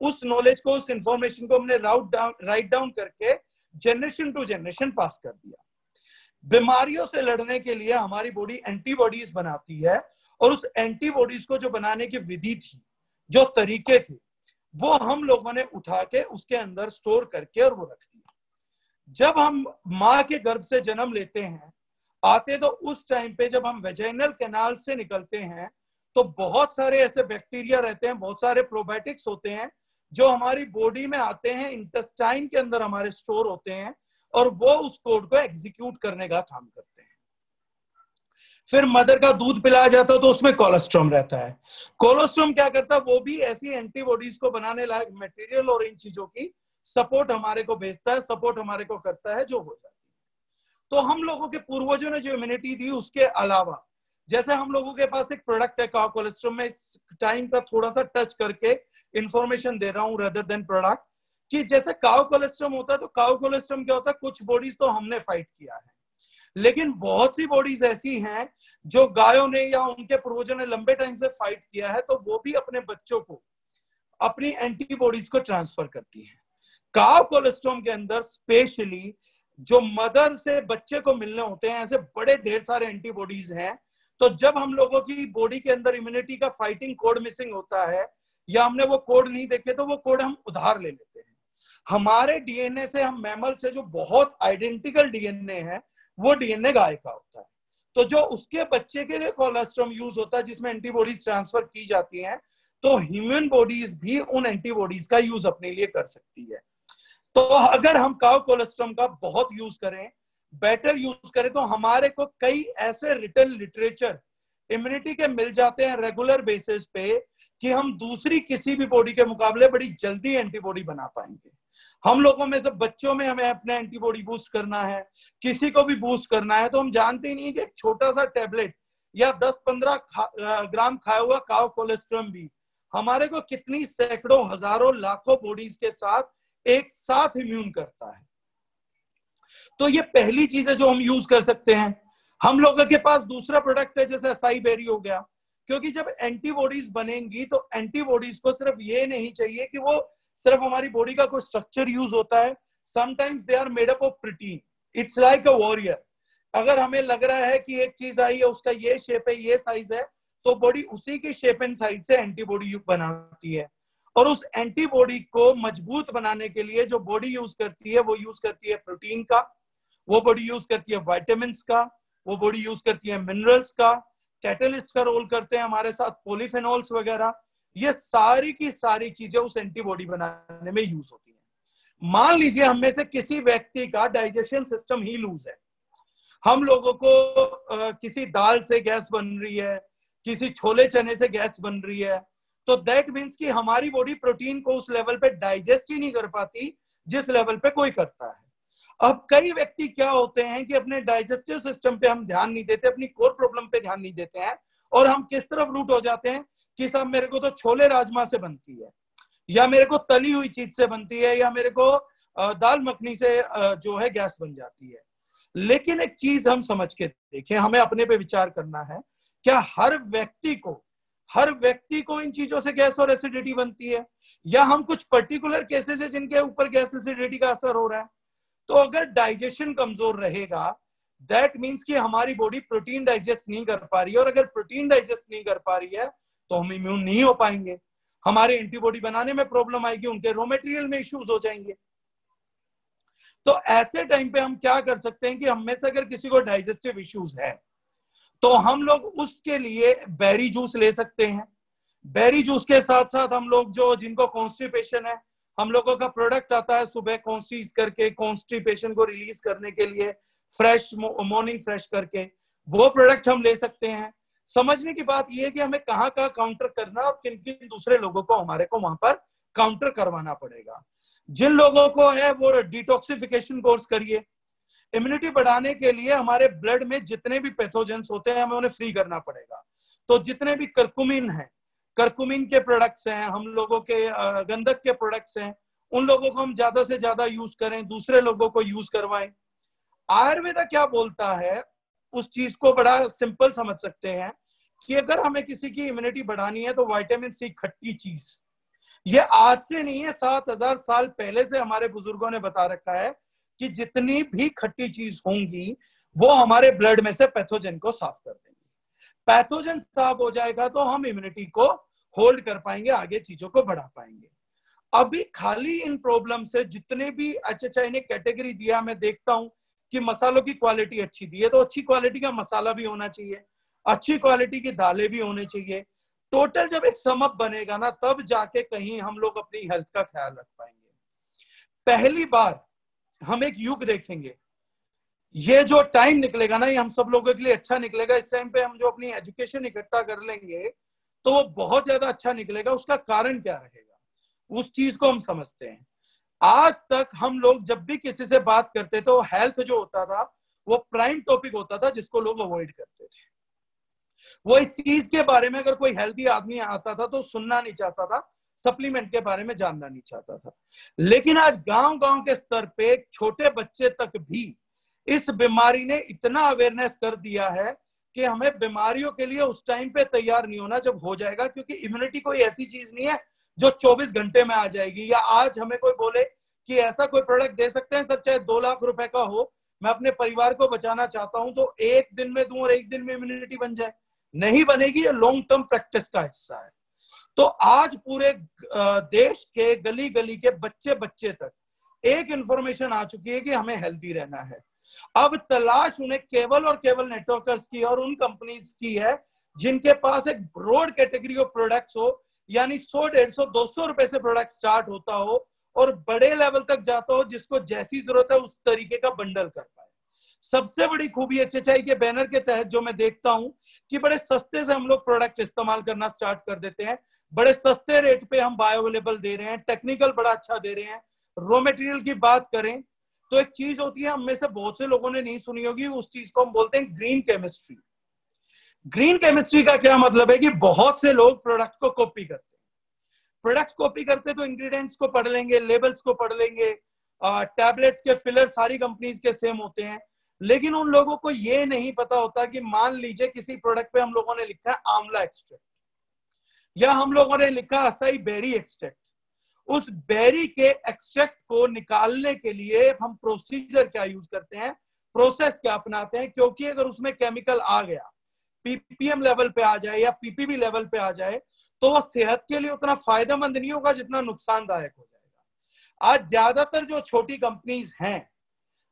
उस नॉलेज को, उस इंफॉर्मेशन को हमने राइट डाउन करके जनरेशन टू जनरेशन पास कर दिया। बीमारियों से लड़ने के लिए हमारी बॉडी एंटीबॉडीज बनाती है, और उस एंटीबॉडीज को जो बनाने की विधि थी, जो तरीके थे, वो हम लोगों ने उठा के उसके अंदर स्टोर करके और वो रख दिया। जब हम माँ के गर्भ से जन्म लेते हैं, आते तो उस टाइम पे जब हम वेजाइनल कैनाल से निकलते हैं तो बहुत सारे ऐसे बैक्टीरिया रहते हैं, बहुत सारे प्रोबायोटिक्स होते हैं जो हमारी बॉडी में आते हैं, इंटेस्टाइन के अंदर हमारे स्टोर होते हैं, और वो उस कोड को एग्जीक्यूट करने का काम करते हैं। फिर मदर का दूध पिलाया जाता है तो उसमें कोलेस्ट्रॉम रहता है। कोलेस्ट्रॉम क्या करता है, वो भी ऐसी एंटीबॉडीज को बनाने लायक मटेरियल और इन चीजों की सपोर्ट हमारे को भेजता है, सपोर्ट हमारे को करता है, जो हो जाती है। तो हम लोगों के पूर्वजों ने जो इम्यूनिटी दी, उसके अलावा जैसे हम लोगों के पास एक प्रोडक्ट है काउ कोलेस्ट्रॉम, में टाइम का थोड़ा सा टच करके इंफॉर्मेशन दे रहा हूं रेदर देन प्रोडक्ट, कि जैसे काउ कोलेस्ट्रॉम होता है, तो काउ कोलेस्ट्रॉम क्या होता है, कुछ बॉडीज तो हमने फाइट किया है, लेकिन बहुत सी बॉडीज ऐसी हैं जो गायों ने या उनके पूर्वजों ने लंबे टाइम से फाइट किया है, तो वो भी अपने बच्चों को अपनी एंटीबॉडीज को ट्रांसफर करती है। काउ कोलेस्ट्रॉम के अंदर स्पेशली जो मदर से बच्चे को मिलने होते हैं, ऐसे बड़े ढेर सारे एंटीबॉडीज हैं। तो जब हम लोगों की बॉडी के अंदर इम्यूनिटी का फाइटिंग कोड मिसिंग होता है, या हमने वो कोड नहीं देखे, तो वो कोड हम उधार ले लेते हैं। हमारे डीएनए से, हम मैमल से जो बहुत आइडेंटिकल डीएनए है, वो डीएनए गाय का होता है। तो जो उसके बच्चे के लिए कोलेस्ट्रॉम यूज होता है, जिसमें एंटीबॉडीज ट्रांसफर की जाती हैं, तो ह्यूमन बॉडीज भी उन एंटीबॉडीज का यूज अपने लिए कर सकती है। तो अगर हम काउ कोलेस्ट्रॉम का बहुत यूज करें, बेटर यूज करें, तो हमारे को कई ऐसे रिटन लिटरेचर इम्यूनिटी के मिल जाते हैं रेगुलर बेसिस पे, कि हम दूसरी किसी भी बॉडी के मुकाबले बड़ी जल्दी एंटीबॉडी बना पाएंगे। हम लोगों में से बच्चों में हमें अपना एंटीबॉडी बूस्ट करना है, किसी को भी बूस्ट करना है, तो हम जानते ही नहीं कि एक छोटा सा टैबलेट या 10-15 ग्राम खाया हुआ काउ कोलेस्ट्रॉम भी हमारे को कितनी सैकड़ों, हजारों, लाखों बॉडीज के साथ एक साथ इम्यून करता है। तो ये पहली चीज है जो हम यूज कर सकते हैं। हम लोगों के पास दूसरा प्रोडक्ट है, जैसे असाई बेरी हो गया, क्योंकि जब एंटीबॉडीज बनेंगी तो एंटीबॉडीज को सिर्फ ये नहीं चाहिए कि वो सिर्फ हमारी बॉडी का कोई स्ट्रक्चर यूज होता है, sometimes they are made up of protein. It's like a warrior. अगर हमें लग रहा है कि एक चीज आई है, उसका ये शेप है, ये साइज है, तो बॉडी उसी की शेप एंड साइज से एंटीबॉडी बनाती है। और उस एंटीबॉडी को मजबूत बनाने के लिए जो बॉडी यूज करती है, वो यूज करती है प्रोटीन का, वो बॉडी यूज करती है विटामिन का, वो बॉडी यूज करती है मिनरल्स का, कैटलिस्ट का रोल करते हैं हमारे साथ पॉलीफेनॉल्स वगैरह। ये सारी की सारी चीजें उस एंटीबॉडी बनाने में यूज होती हैं। मान लीजिए हम में से किसी व्यक्ति का डाइजेशन सिस्टम ही लूज है, हम लोगों को किसी दाल से गैस बन रही है, किसी छोले चने से गैस बन रही है, तो दैट मीन्स कि हमारी बॉडी प्रोटीन को उस लेवल पे डाइजेस्ट ही नहीं कर पाती जिस लेवल पे कोई करता है। अब कई व्यक्ति क्या होते हैं कि अपने डाइजेस्टिव सिस्टम पे हम ध्यान नहीं देते, अपनी कोर प्रॉब्लम पे ध्यान नहीं देते हैं, और हम किस तरफ रूट हो जाते हैं कि साहब मेरे को तो छोले राजमा से बनती है, या मेरे को तली हुई चीज से बनती है, या मेरे को दाल मखनी से जो है गैस बन जाती है। लेकिन एक चीज हम समझ के देखें, हमें अपने पे विचार करना है, क्या हर व्यक्ति को इन चीजों से गैस और एसिडिटी बनती है, या हम कुछ पर्टिकुलर केसेस है जिनके ऊपर गैस एसिडिटी का असर हो रहा है। तो अगर डाइजेशन कमजोर रहेगा, दैट मीन्स कि हमारी बॉडी प्रोटीन डाइजेस्ट नहीं कर पा रही है, और अगर प्रोटीन डाइजेस्ट नहीं कर पा रही है तो हम इम्यून नहीं हो पाएंगे, हमारे एंटीबॉडी बनाने में प्रॉब्लम आएगी, उनके रॉ मटेरियल में इश्यूज हो जाएंगे। तो ऐसे टाइम पे हम क्या कर सकते हैं कि हम में से अगर किसी को डाइजेस्टिव इश्यूज है तो हम लोग उसके लिए बेरी जूस ले सकते हैं। बेरी जूस के साथ साथ हम लोग जो जिनको कॉन्स्टिपेशन है, हम लोगों का प्रोडक्ट आता है सुबह कॉन्स्टीज करके, कॉन्स्टिपेशन को रिलीज करने के लिए, फ्रेश मॉर्निंग फ्रेश करके, वो प्रोडक्ट हम ले सकते हैं। समझने की बात यह है कि हमें कहाँ कहाँ काउंटर करना और किन किन दूसरे लोगों को हमारे को वहां पर काउंटर करवाना पड़ेगा। जिन लोगों को है वो डिटॉक्सिफिकेशन कोर्स करिए। इम्यूनिटी बढ़ाने के लिए हमारे ब्लड में जितने भी पैथोजेंस होते हैं हमें उन्हें फ्री करना पड़ेगा। तो जितने भी कर्कुमिन है, कर्कुमिन के प्रोडक्ट्स हैं, हम लोगों के गंधक के प्रोडक्ट्स हैं, उन लोगों को हम ज्यादा से ज्यादा यूज करें, दूसरे लोगों को यूज करवाएं। आयुर्वेदा क्या बोलता है उस चीज को बड़ा सिंपल समझ सकते हैं कि अगर हमें किसी की इम्यूनिटी बढ़ानी है तो विटामिन सी खट्टी चीज, ये आज से नहीं है, 7000 साल पहले से हमारे बुजुर्गों ने बता रखा है कि जितनी भी खट्टी चीज होंगी वो हमारे ब्लड में से पैथोजन को साफ कर देंगी। पैथोजन साफ हो जाएगा तो हम इम्यूनिटी को होल्ड कर पाएंगे, आगे चीजों को बढ़ा पाएंगे। अभी खाली इन प्रॉब्लम से जितने भी अच्छा इन्हें कैटेगरी दिया, मैं देखता हूं कि मसालों की क्वालिटी अच्छी दी है, तो अच्छी क्वालिटी का मसाला भी होना चाहिए, अच्छी क्वालिटी की दालें भी होनी चाहिए। टोटल जब एक समअप बनेगा ना, तब जाके कहीं हम लोग अपनी हेल्थ का ख्याल रख पाएंगे। पहली बार हम एक युग देखेंगे, ये जो टाइम निकलेगा ना, ये हम सब लोगों के लिए अच्छा निकलेगा। इस टाइम पे हम जो अपनी एजुकेशन इकट्ठा कर लेंगे तो वो बहुत ज्यादा अच्छा निकलेगा। उसका कारण क्या रहेगा, उस चीज को हम समझते हैं। आज तक हम लोग जब भी किसी से बात करते थे, वो हेल्थ जो होता था वो प्राइम टॉपिक होता था जिसको लोग अवॉइड करते थे। वो इस चीज के बारे में अगर कोई हेल्थी आदमी आता था तो सुनना नहीं चाहता था, सप्लीमेंट के बारे में जानना नहीं चाहता था। लेकिन आज गांव गांव के स्तर पे छोटे बच्चे तक भी इस बीमारी ने इतना अवेयरनेस कर दिया है कि हमें बीमारियों के लिए उस टाइम पे तैयार नहीं होना जब हो जाएगा, क्योंकि इम्यूनिटी कोई ऐसी चीज नहीं है जो 24 घंटे में आ जाएगी। या आज हमें कोई बोले कि ऐसा कोई प्रोडक्ट दे सकते हैं सर, चाहे 2 लाख रुपए का हो, मैं अपने परिवार को बचाना चाहता हूं तो एक दिन में दूं और एक दिन में इम्यूनिटी बन जाए, नहीं बनेगी। ये लॉन्ग टर्म प्रैक्टिस का हिस्सा है। तो आज पूरे देश के गली गली के बच्चे बच्चे तक एक इंफॉर्मेशन आ चुकी है कि हमें हेल्दी रहना है। अब तलाश उन्हें केवल और केवल नेटवर्कर्स की और उन कंपनीज की है जिनके पास एक ब्रॉड कैटेगरी ऑफ प्रोडक्ट्स हो, यानी 100, 150, 200 रुपए से प्रोडक्ट स्टार्ट होता हो और बड़े लेवल तक जाता हो, जिसको जैसी जरूरत है उस तरीके का बंडल कर पाए। सबसे बड़ी खूबी HHI के बैनर के तहत जो मैं देखता हूं कि बड़े सस्ते से हम लोग प्रोडक्ट इस्तेमाल करना स्टार्ट कर देते हैं, बड़े सस्ते रेट पे हम बायो अवेलेबल दे रहे हैं, टेक्निकल बड़ा अच्छा दे रहे हैं। रॉ मटेरियल की बात करें तो एक चीज होती है, हम में से बहुत से लोगों ने नहीं सुनी होगी, उस चीज को हम बोलते हैं ग्रीन केमिस्ट्री। ग्रीन केमिस्ट्री का क्या मतलब है कि बहुत से लोग प्रोडक्ट को कॉपी करते हैं। प्रोडक्ट कॉपी करते तो इंग्रेडिएंट्स को पढ़ लेंगे, लेबल्स को पढ़ लेंगे, टैबलेट्स के फिलर सारी कंपनीज के सेम होते हैं, लेकिन उन लोगों को ये नहीं पता होता कि मान लीजिए किसी प्रोडक्ट पे हम लोगों ने लिखा है आंवला एक्सट्रैक्ट, या हम लोगों ने लिखा असाई बेरी एक्सट्रैक्ट। उस बेरी के एक्सट्रैक्ट को निकालने के लिए हम प्रोसीजर क्या यूज करते हैं, प्रोसेस क्या अपनाते हैं, क्योंकि अगर उसमें केमिकल आ गया, पीपीएम लेवल पे आ जाए या पीपीबी लेवल पे आ जाए, तो वो सेहत के लिए उतना फायदेमंद नहीं होगा जितना नुकसानदायक हो जाएगा। आज ज्यादातर जो छोटी कंपनीज हैं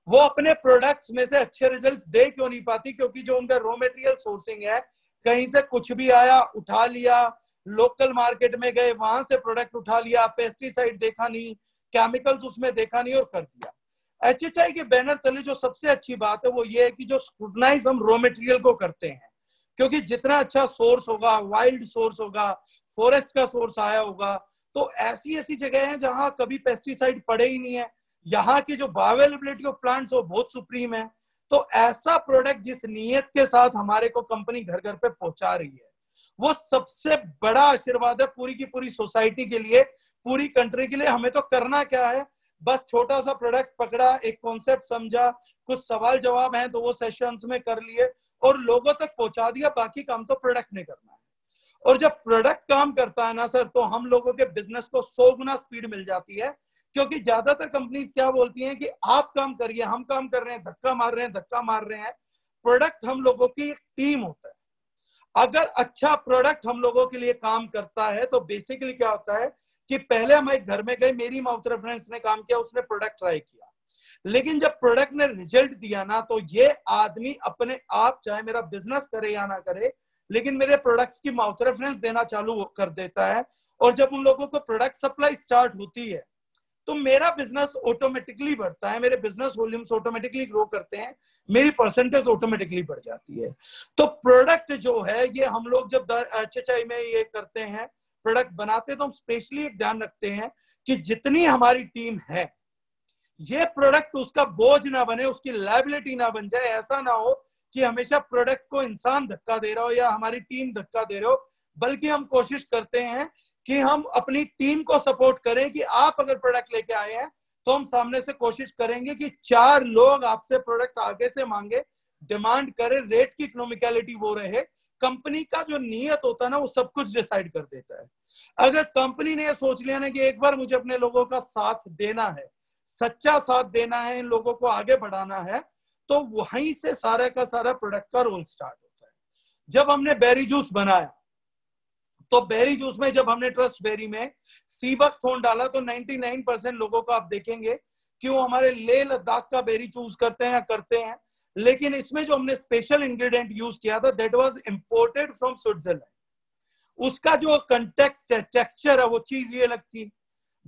वो अपने प्रोडक्ट्स में से अच्छे रिजल्ट दे क्यों नहीं पाती, क्योंकि जो उनका रॉ मटेरियल सोर्सिंग है, कहीं से कुछ भी आया उठा लिया, लोकल मार्केट में गए वहां से प्रोडक्ट उठा लिया, पेस्टिसाइड देखा नहीं, केमिकल्स उसमें देखा नहीं और कर दिया। HHI के बैनर तले जो सबसे अच्छी बात है वो ये है कि जो स्क्रूटनाइज हम रॉ मटेरियल को करते हैं, क्योंकि जितना अच्छा सोर्स होगा, वाइल्ड सोर्स होगा, फॉरेस्ट का सोर्स आया होगा, तो ऐसी ऐसी जगह है जहां कभी पेस्टिसाइड पड़े ही नहीं है, यहाँ की जो बायोअवेलेबिलिटी ऑफ प्लांट्स वो बहुत सुप्रीम है। तो ऐसा प्रोडक्ट जिस नीयत के साथ हमारे को कंपनी घर घर पे पहुंचा रही है, वो सबसे बड़ा आशीर्वाद है पूरी की पूरी सोसाइटी के लिए, पूरी कंट्री के लिए। हमें तो करना क्या है, बस छोटा सा प्रोडक्ट पकड़ा, एक कॉन्सेप्ट समझा, कुछ सवाल जवाब हैं तो वो सेशंस में कर लिए और लोगों तक पहुंचा दिया। बाकी काम तो प्रोडक्ट ने करना है। और जब प्रोडक्ट काम करता है ना सर, तो हम लोगों के बिजनेस को 100 गुना स्पीड मिल जाती है। क्योंकि ज्यादातर कंपनीज क्या बोलती हैं कि आप काम करिए, हम काम कर रहे हैं, धक्का मार रहे हैं, धक्का मार रहे हैं। प्रोडक्ट हम लोगों की एक टीम होता है। अगर अच्छा प्रोडक्ट हम लोगों के लिए काम करता है तो बेसिकली क्या होता है कि पहले हम एक घर में गए, मेरी माउथ रेफरेंस ने काम किया, उसने प्रोडक्ट ट्राई किया, लेकिन जब प्रोडक्ट ने रिजल्ट दिया ना, तो ये आदमी अपने आप, चाहे मेरा बिजनेस करे या ना करे, लेकिन मेरे प्रोडक्ट्स की माउथ रेफरेंस देना चालू कर देता है। और जब उन लोगों को प्रोडक्ट सप्लाई स्टार्ट होती है तो मेरा बिजनेस ऑटोमेटिकली बढ़ता है, मेरे बिजनेस वॉल्यूम्स ऑटोमेटिकली ग्रो करते हैं, मेरी परसेंटेज ऑटोमेटिकली बढ़ जाती है। तो प्रोडक्ट जो है ये हम लोग जब HHI में ये करते हैं, प्रोडक्ट बनाते हैं, तो हम स्पेशली एक ध्यान रखते हैं कि जितनी हमारी टीम है, ये प्रोडक्ट उसका बोझ ना बने, उसकी लायबिलिटी ना बन जाए। ऐसा ना हो कि हमेशा प्रोडक्ट को इंसान धक्का दे रहा हो या हमारी टीम धक्का दे रहे हो, बल्कि हम कोशिश करते हैं कि हम अपनी टीम को सपोर्ट करें कि आप अगर प्रोडक्ट लेके आए हैं तो हम सामने से कोशिश करेंगे कि 4 लोग आपसे प्रोडक्ट आगे से मांगे, डिमांड करें, रेट की इकोनॉमिकलिटी वो रहे। कंपनी का जो नियत होता है ना, वो सब कुछ डिसाइड कर देता है। अगर कंपनी ने सोच लिया ना कि एक बार मुझे अपने लोगों का साथ देना है, सच्चा साथ देना है, इन लोगों को आगे बढ़ाना है, तो वहीं से सारा का सारा प्रोडक्ट का रोल स्टार्ट होता है। जब हमने बेरी जूस बनाया, तो बेरी जूस में जब हमने ट्रस्ट बेरी में सीबक थोन डाला, तो 99% लोगों को आप देखेंगे कि वो हमारे लेह लद्दाख का बेरी चूज करते हैं या करते हैं। लेकिन इसमें जो हमने स्पेशल इंग्रेडिएंट यूज किया था, that was imported from Switzerland. उसका जो कंटेक्स्ट है, टेक्सचर है, वो चीज ये लगती।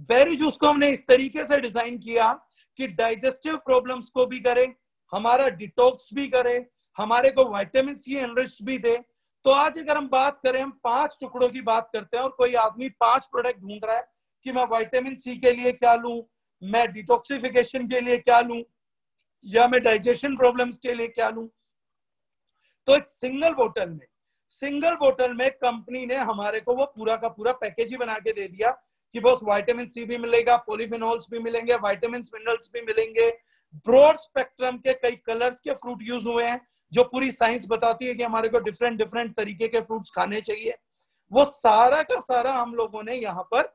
बेरी जूस को हमने इस तरीके से डिजाइन किया कि डाइजेस्टिव प्रॉब्लम्स को भी करे, हमारा डिटॉक्स भी करे, हमारे को विटामिन सी एनरिच भी दे। तो आज अगर हम बात करें, हम 5 टुकड़ों की बात करते हैं और कोई आदमी 5 प्रोडक्ट ढूंढ रहा है कि मैं विटामिन सी के लिए क्या लूं, मैं डिटॉक्सिफिकेशन के लिए क्या लूं, या मैं डाइजेशन प्रॉब्लम्स के लिए क्या लूं, तो एक सिंगल बोतल में कंपनी ने हमारे को वो पूरा का पूरा पैकेज ही बना के दे दिया कि बस विटामिन सी भी मिलेगा, पॉलीफिनॉल्स भी मिलेंगे, विटामिन मिनरल्स भी मिलेंगे, ब्रॉड स्पेक्ट्रम के कई कलर्स के फ्रूट यूज हुए हैं, जो पूरी साइंस बताती है कि हमारे को डिफरेंट डिफरेंट तरीके के फ्रूट्स खाने चाहिए। वो सारा का सारा हम लोगों ने यहाँ पर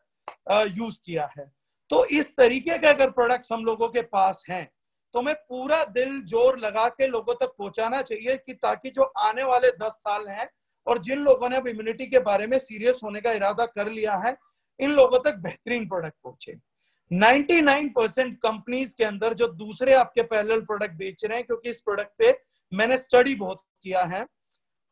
यूज किया है। तो इस तरीके के अगर प्रोडक्ट्स हम लोगों के पास हैं, तो हमें पूरा दिल जोर लगा के लोगों तक पहुंचाना चाहिए कि ताकि जो आने वाले 10 साल हैं और जिन लोगों ने अब इम्यूनिटी के बारे में सीरियस होने का इरादा कर लिया है, इन लोगों तक बेहतरीन प्रोडक्ट पहुंचे। 99% कंपनीज के अंदर जो दूसरे आपके पैरेलल प्रोडक्ट बेच रहे हैं, क्योंकि इस प्रोडक्ट पे मैंने स्टडी बहुत किया है,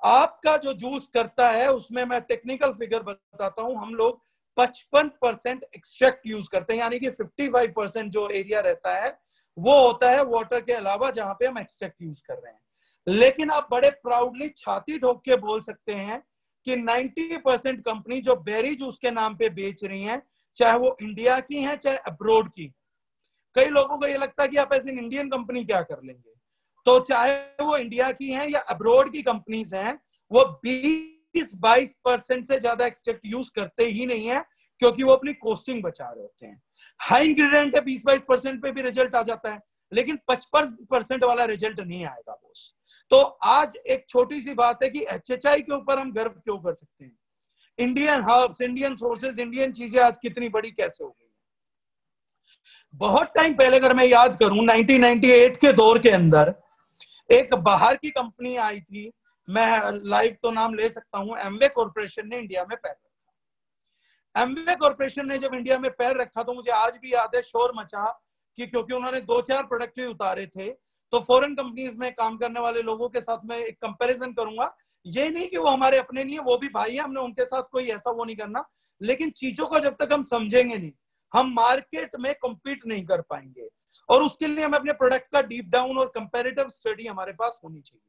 आपका जो जूस करता है उसमें मैं टेक्निकल फिगर बताता हूं, हम लोग 55% एक्सट्रैक्ट यूज करते हैं, यानी कि 55% जो एरिया रहता है वो होता है वाटर के अलावा जहां पे हम एक्सट्रैक्ट यूज कर रहे हैं। लेकिन आप बड़े प्राउडली छाती ठोक के बोल सकते हैं कि 90% कंपनी जो बेरी जूस के नाम पे बेच रही हैं, चाहे वो इंडिया की हैं चाहे अब्रोड की। कई लोगों को ये लगता है कि आप ऐसी इंडियन कंपनी क्या कर लेंगे, तो चाहे वो इंडिया की हैं या अब्रोड की कंपनीज हैं, वो 20-22% से ज्यादा एक्सट्रैक्ट यूज करते ही नहीं है, क्योंकि वो अपनी कॉस्टिंग बचा रहे होते हैं। हाई इंग्रेडिएंट है, 20-22% पे भी रिजल्ट आ जाता है, लेकिन 55% वाला रिजल्ट नहीं आएगा बॉस। तो आज एक छोटी सी बात है कि HHI के ऊपर हम गर्व क्यों कर सकते हैं। Indian herbs, Indian sources, Indian चीजें आज कितनी बड़ी कैसे हो गई। बहुत टाइम पहले अगर मैं याद करूं, 1998 के दौर के अंदर एक बाहर की कंपनी आई थी, मैं लाइव तो नाम ले सकता हूं, एमवे कॉर्पोरेशन ने इंडिया में पैर रखा। एमवे कॉर्पोरेशन ने जब इंडिया में पैर रखा तो मुझे आज भी याद है, शोर मचा कि क्योंकि उन्होंने 2-4 प्रोडक्ट ही उतारे थे। तो फॉरेन कंपनीज में काम करने वाले लोगों के साथ मैं एक कंपैरिजन करूंगा, ये नहीं कि वो हमारे अपने नहीं है, वो भी भाई है, हमने उनके साथ कोई ऐसा वो नहीं करना, लेकिन चीजों को जब तक हम समझेंगे नहीं, हम मार्केट में कम्पीट नहीं कर पाएंगे। और उसके लिए हमें अपने प्रोडक्ट का डीप डाउन और कंपैरेटिव स्टडी हमारे पास होनी चाहिए।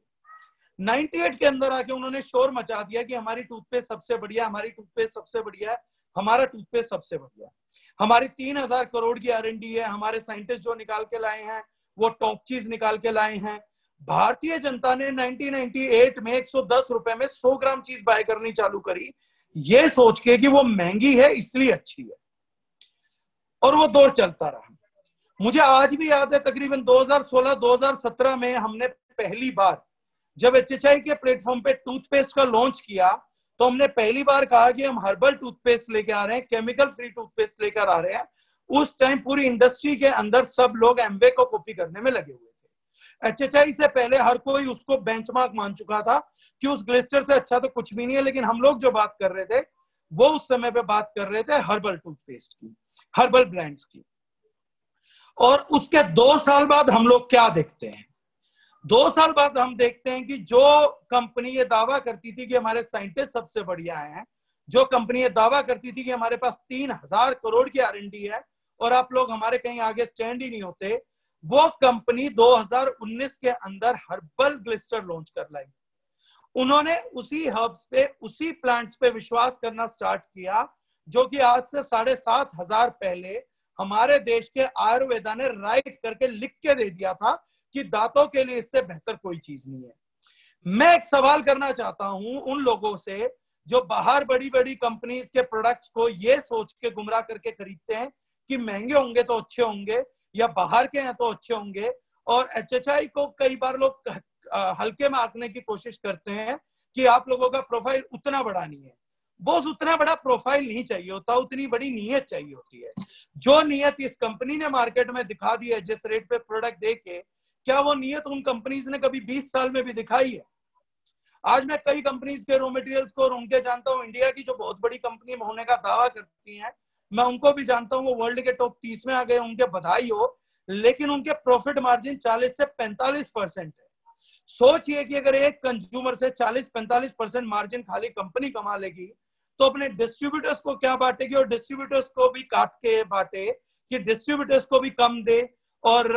98 के अंदर आके उन्होंने शोर मचा दिया कि हमारी टूथपेस्ट सबसे बढ़िया, हमारी टूथपेस्ट सबसे बढ़िया है, हमारा टूथपेस्ट सबसे बढ़िया। हमारी 3000 करोड़ की R&D है, हमारे साइंटिस्ट जो निकाल के लाए हैं वो टॉप चीज निकाल के लाए हैं। भारतीय जनता ने 1998 में 110 रुपए में 100 ग्राम चीज बाय करनी चालू करी, ये सोच के कि वो महंगी है इसलिए अच्छी है, और वो दौर चलता रहा। मुझे आज भी याद है तकरीबन 2016-2017 में हमने पहली बार जब HHI के प्लेटफॉर्म पे टूथपेस्ट का लॉन्च किया तो हमने पहली बार कहा कि हम हर्बल टूथपेस्ट लेके आ रहे हैं, केमिकल फ्री टूथपेस्ट लेकर आ रहे हैं। उस टाइम पूरी इंडस्ट्री के अंदर सब लोग एमवे को कॉपी करने में लगे हुए थे। HHI से पहले हर कोई उसको बेंचमार्क मान चुका था कि उस ग्लिस्टर से अच्छा तो कुछ भी नहीं है, लेकिन हम लोग जो बात कर रहे थे वो उस समय पे बात कर रहे थे हर्बल टूथपेस्ट की, हर्बल ब्रांड्स की। और उसके 2 साल बाद हम लोग क्या देखते हैं? 2 साल बाद हम देखते हैं कि जो कंपनी ये दावा करती थी कि हमारे साइंटिस्ट सबसे बढ़िया हैं, जो कंपनी ये दावा करती थी कि हमारे पास 3000 करोड़ की R&D है और आप लोग हमारे कहीं आगे स्टैंड ही नहीं होते, वो कंपनी 2019 के अंदर हर्बल ग्लिस्टर लॉन्च कर लाई। उन्होंने उसी हर्ब्स पे, उसी प्लांट्स पे विश्वास करना स्टार्ट किया जो कि आज से 7500 पहले हमारे देश के आयुर्वेदा ने राइट करके लिख के दे दिया था कि दांतों के लिए इससे बेहतर कोई चीज नहीं है। मैं एक सवाल करना चाहता हूं उन लोगों से जो बाहर बड़ी बड़ी कंपनीज के प्रोडक्ट्स को ये सोच के गुमराह करके खरीदते हैं कि महंगे होंगे तो अच्छे होंगे या बाहर के हैं तो अच्छे होंगे, और HHI को कई बार लोग हल्के में आंकने की कोशिश करते हैं कि आप लोगों का प्रोफाइल उतना बड़ा नहीं है। वो उतना बड़ा प्रोफाइल नहीं चाहिए होता, उतनी बड़ी नीयत चाहिए होती है। जो नीयत इस कंपनी ने मार्केट में दिखा दी है जिस रेट पे प्रोडक्ट दे के, क्या वो नीयत उन कंपनीज ने कभी 20 साल में भी दिखाई है? आज मैं कई कंपनीज के रॉ मटेरियल्स को और उनके जानता हूं, इंडिया की जो बहुत बड़ी कंपनी होने का दावा करती हैं, मैं उनको भी जानता हूं, वो वर्ल्ड के टॉप 30 में आ गए, उनके बधाई हो, लेकिन उनके प्रॉफिट मार्जिन 40 से 45% है। सोचिए कि अगर एक कंज्यूमर से 40-45% मार्जिन खाली कंपनी कमा लेगी तो अपने डिस्ट्रीब्यूटर्स को क्या बांटेगी, और डिस्ट्रीब्यूटर्स को भी काट के बांटे कि डिस्ट्रीब्यूटर्स को भी कम दे और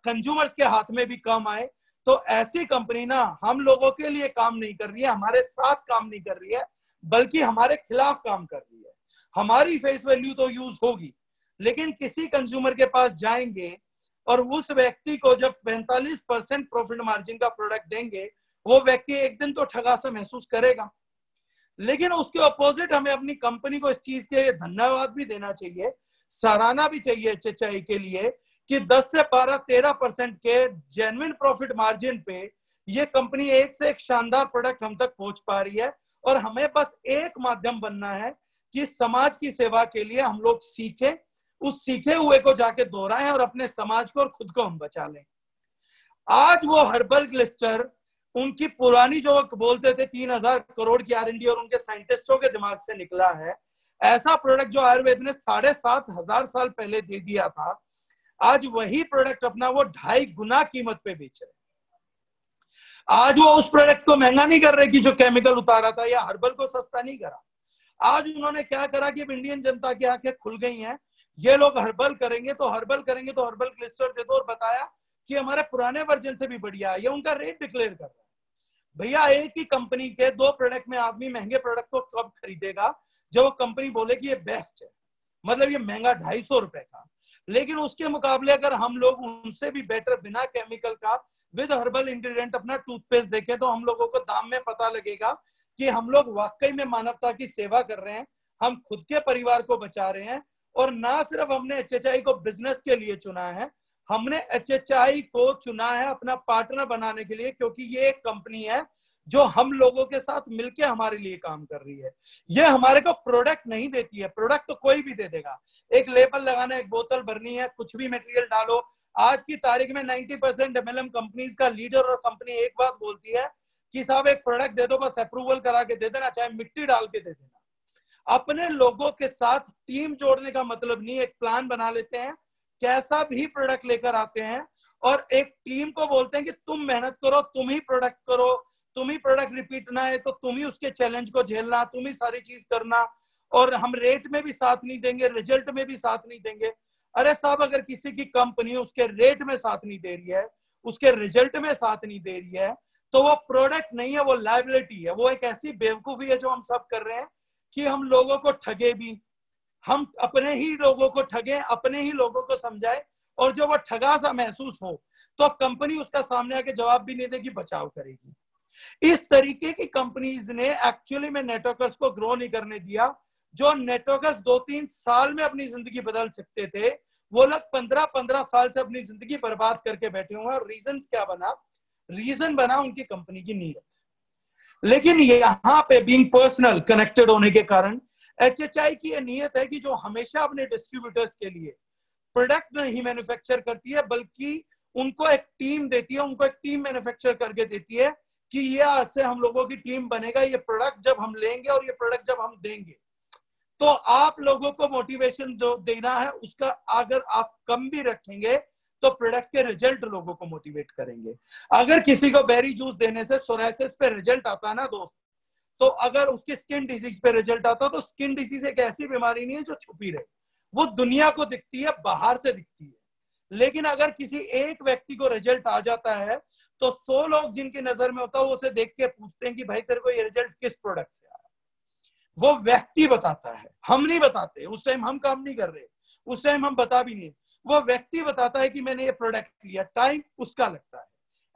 कंज्यूमर्स के हाथ में भी कम आए। तो ऐसी कंपनी ना हम लोगों के लिए काम नहीं कर रही है, हमारे साथ काम नहीं कर रही है, बल्कि हमारे खिलाफ काम कर रही है। हमारी फेस वैल्यू तो यूज होगी, लेकिन किसी कंज्यूमर के पास जाएंगे और उस व्यक्ति को जब 45% प्रॉफिट मार्जिन का प्रोडक्ट देंगे, वो व्यक्ति एक दिन तो ठगा सा महसूस करेगा। लेकिन उसके अपोजिट हमें अपनी कंपनी को इस चीज के लिए धन्यवाद भी देना चाहिए, सराहना भी चाहिए HHI के लिए कि 10 से 12-13% के जेन्युइन प्रॉफिट मार्जिन पे ये कंपनी एक से एक शानदार प्रोडक्ट हम तक पहुंच पा रही है। और हमें बस एक माध्यम बनना है कि समाज की सेवा के लिए हम लोग सीखें, उस सीखे हुए को जाके दोहराएं और अपने समाज को और खुद को हम बचा लें। आज वो हर्बल ग्लिस्टर उनकी पुरानी जो बोलते थे 3000 करोड़ की R&D और उनके साइंटिस्टों के दिमाग से निकला है, ऐसा प्रोडक्ट जो आयुर्वेद ने 7500 साल पहले दे दिया था, आज वही प्रोडक्ट अपना वो 2.5 गुना कीमत पे बेच रहे। आज वो उस प्रोडक्ट को महंगा नहीं कर रहे कि जो केमिकल उतारा था, या हर्बल को सस्ता नहीं करा। आज उन्होंने क्या करा कि इंडियन जनता की आंखें खुल गई हैं, ये लोग हर्बल करेंगे तो हर्बल ग्लिस्टर दे दो, और बताया कि हमारे पुराने वर्जन से भी बढ़िया है। ये उनका रेट डिक्लेयर कर रहा है। भैया एक ही कंपनी के 2 प्रोडक्ट में आदमी महंगे प्रोडक्ट को कब खरीदेगा? जब वो कंपनी बोले कि ये बेस्ट है, मतलब ये महंगा 250 रुपए का। लेकिन उसके मुकाबले अगर हम लोग उनसे भी बेटर बिना केमिकल का विद हर्बल इंग्रेडिएंट अपना टूथपेस्ट देखें तो हम लोगों को दाम में पता लगेगा कि हम लोग वाकई में मानवता की सेवा कर रहे हैं, हम खुद के परिवार को बचा रहे हैं। और ना सिर्फ हमने HHI को बिजनेस के लिए चुना है, हमने HHI को चुना है अपना पार्टनर बनाने के लिए, क्योंकि ये एक कंपनी है जो हम लोगों के साथ मिलकर हमारे लिए काम कर रही है। ये हमारे को प्रोडक्ट नहीं देती है, प्रोडक्ट तो कोई भी दे देगा, एक लेबल लगाना, एक बोतल भरनी है, कुछ भी मटेरियल डालो। आज की तारीख में 90% MLM कंपनीज का लीडर और कंपनी एक बात बोलती है कि साहब एक प्रोडक्ट दे दो, बस अप्रूवल करा के दे देना, चाहे मिट्टी डाल के दे देना। अपने लोगों के साथ टीम जोड़ने का मतलब नहीं, एक प्लान बना लेते हैं, कैसा भी प्रोडक्ट लेकर आते हैं और एक टीम को बोलते हैं कि तुम मेहनत करो, तुम ही प्रोडक्ट करो, तुम ही प्रोडक्ट रिपीट ना है तो तुम ही उसके चैलेंज को झेलना, तुम ही सारी चीज करना, और हम रेट में भी साथ नहीं देंगे, रिजल्ट में भी साथ नहीं देंगे। अरे साहब, अगर किसी की कंपनी उसके रेट में साथ नहीं दे रही है, उसके रिजल्ट में साथ नहीं दे रही है, तो वो प्रोडक्ट नहीं है, वो लायबिलिटी है। वो एक ऐसी बेवकूफी है जो हम सब कर रहे हैं कि हम लोगों को ठगे भी, हम अपने ही लोगों को ठगे, अपने ही लोगों को समझाए, और जो वो ठगा सा महसूस हो तो कंपनी उसका सामने आके जवाब भी नहीं देगी, बचाव करेगी। इस तरीके की कंपनीज ने एक्चुअली में नेटवर्कर्स को ग्रो नहीं करने दिया। जो नेटवर्कर्स 2-3 साल में अपनी जिंदगी बदल सकते थे, वो लोग 15-15 साल से अपनी जिंदगी बर्बाद करके बैठे हुए हैं। और रीजन क्या बना? रीजन बना उनकी कंपनी की नीयत। लेकिन यहाँ पे बीइंग पर्सनल कनेक्टेड होने के कारण HHI की ये नीयत है कि जो हमेशा अपने डिस्ट्रीब्यूटर्स के लिए प्रोडक्ट नहीं मैन्युफैक्चर करती है, बल्कि उनको एक टीम देती है, उनको एक टीम मैन्युफैक्चर करके देती है कि ये आज से हम लोगों की टीम बनेगा, ये प्रोडक्ट जब हम लेंगे और ये प्रोडक्ट जब हम देंगे तो आप लोगों को मोटिवेशन जो देना है उसका अगर आप कम भी रखेंगे तो प्रोडक्ट के रिजल्ट लोगों को मोटिवेट करेंगे। अगर किसी को बेरी जूस देने से सोरायसिस पे रिजल्ट आता है ना दोस्त, तो अगर उसकी स्किन डिजीज पे रिजल्ट आता तो स्किन डिजीज एक ऐसी बीमारी नहीं है जो छुपी रहे, वो दुनिया को दिखती है, बाहर से दिखती है। लेकिन अगर किसी एक व्यक्ति को रिजल्ट आ जाता है तो 100 लोग जिनकी नजर में होता है वो उसे देख के पूछते हैं कि भाई तेरे को ये रिजल्ट किस प्रोडक्ट से आया। वो व्यक्ति बताता है, हम नहीं बताते, उस टाइम हम काम नहीं कर रहे, उस टाइम हम बता भी नहीं। वो व्यक्ति बताता है कि मैंने ये प्रोडक्ट लिया, टाइम उसका लगता है,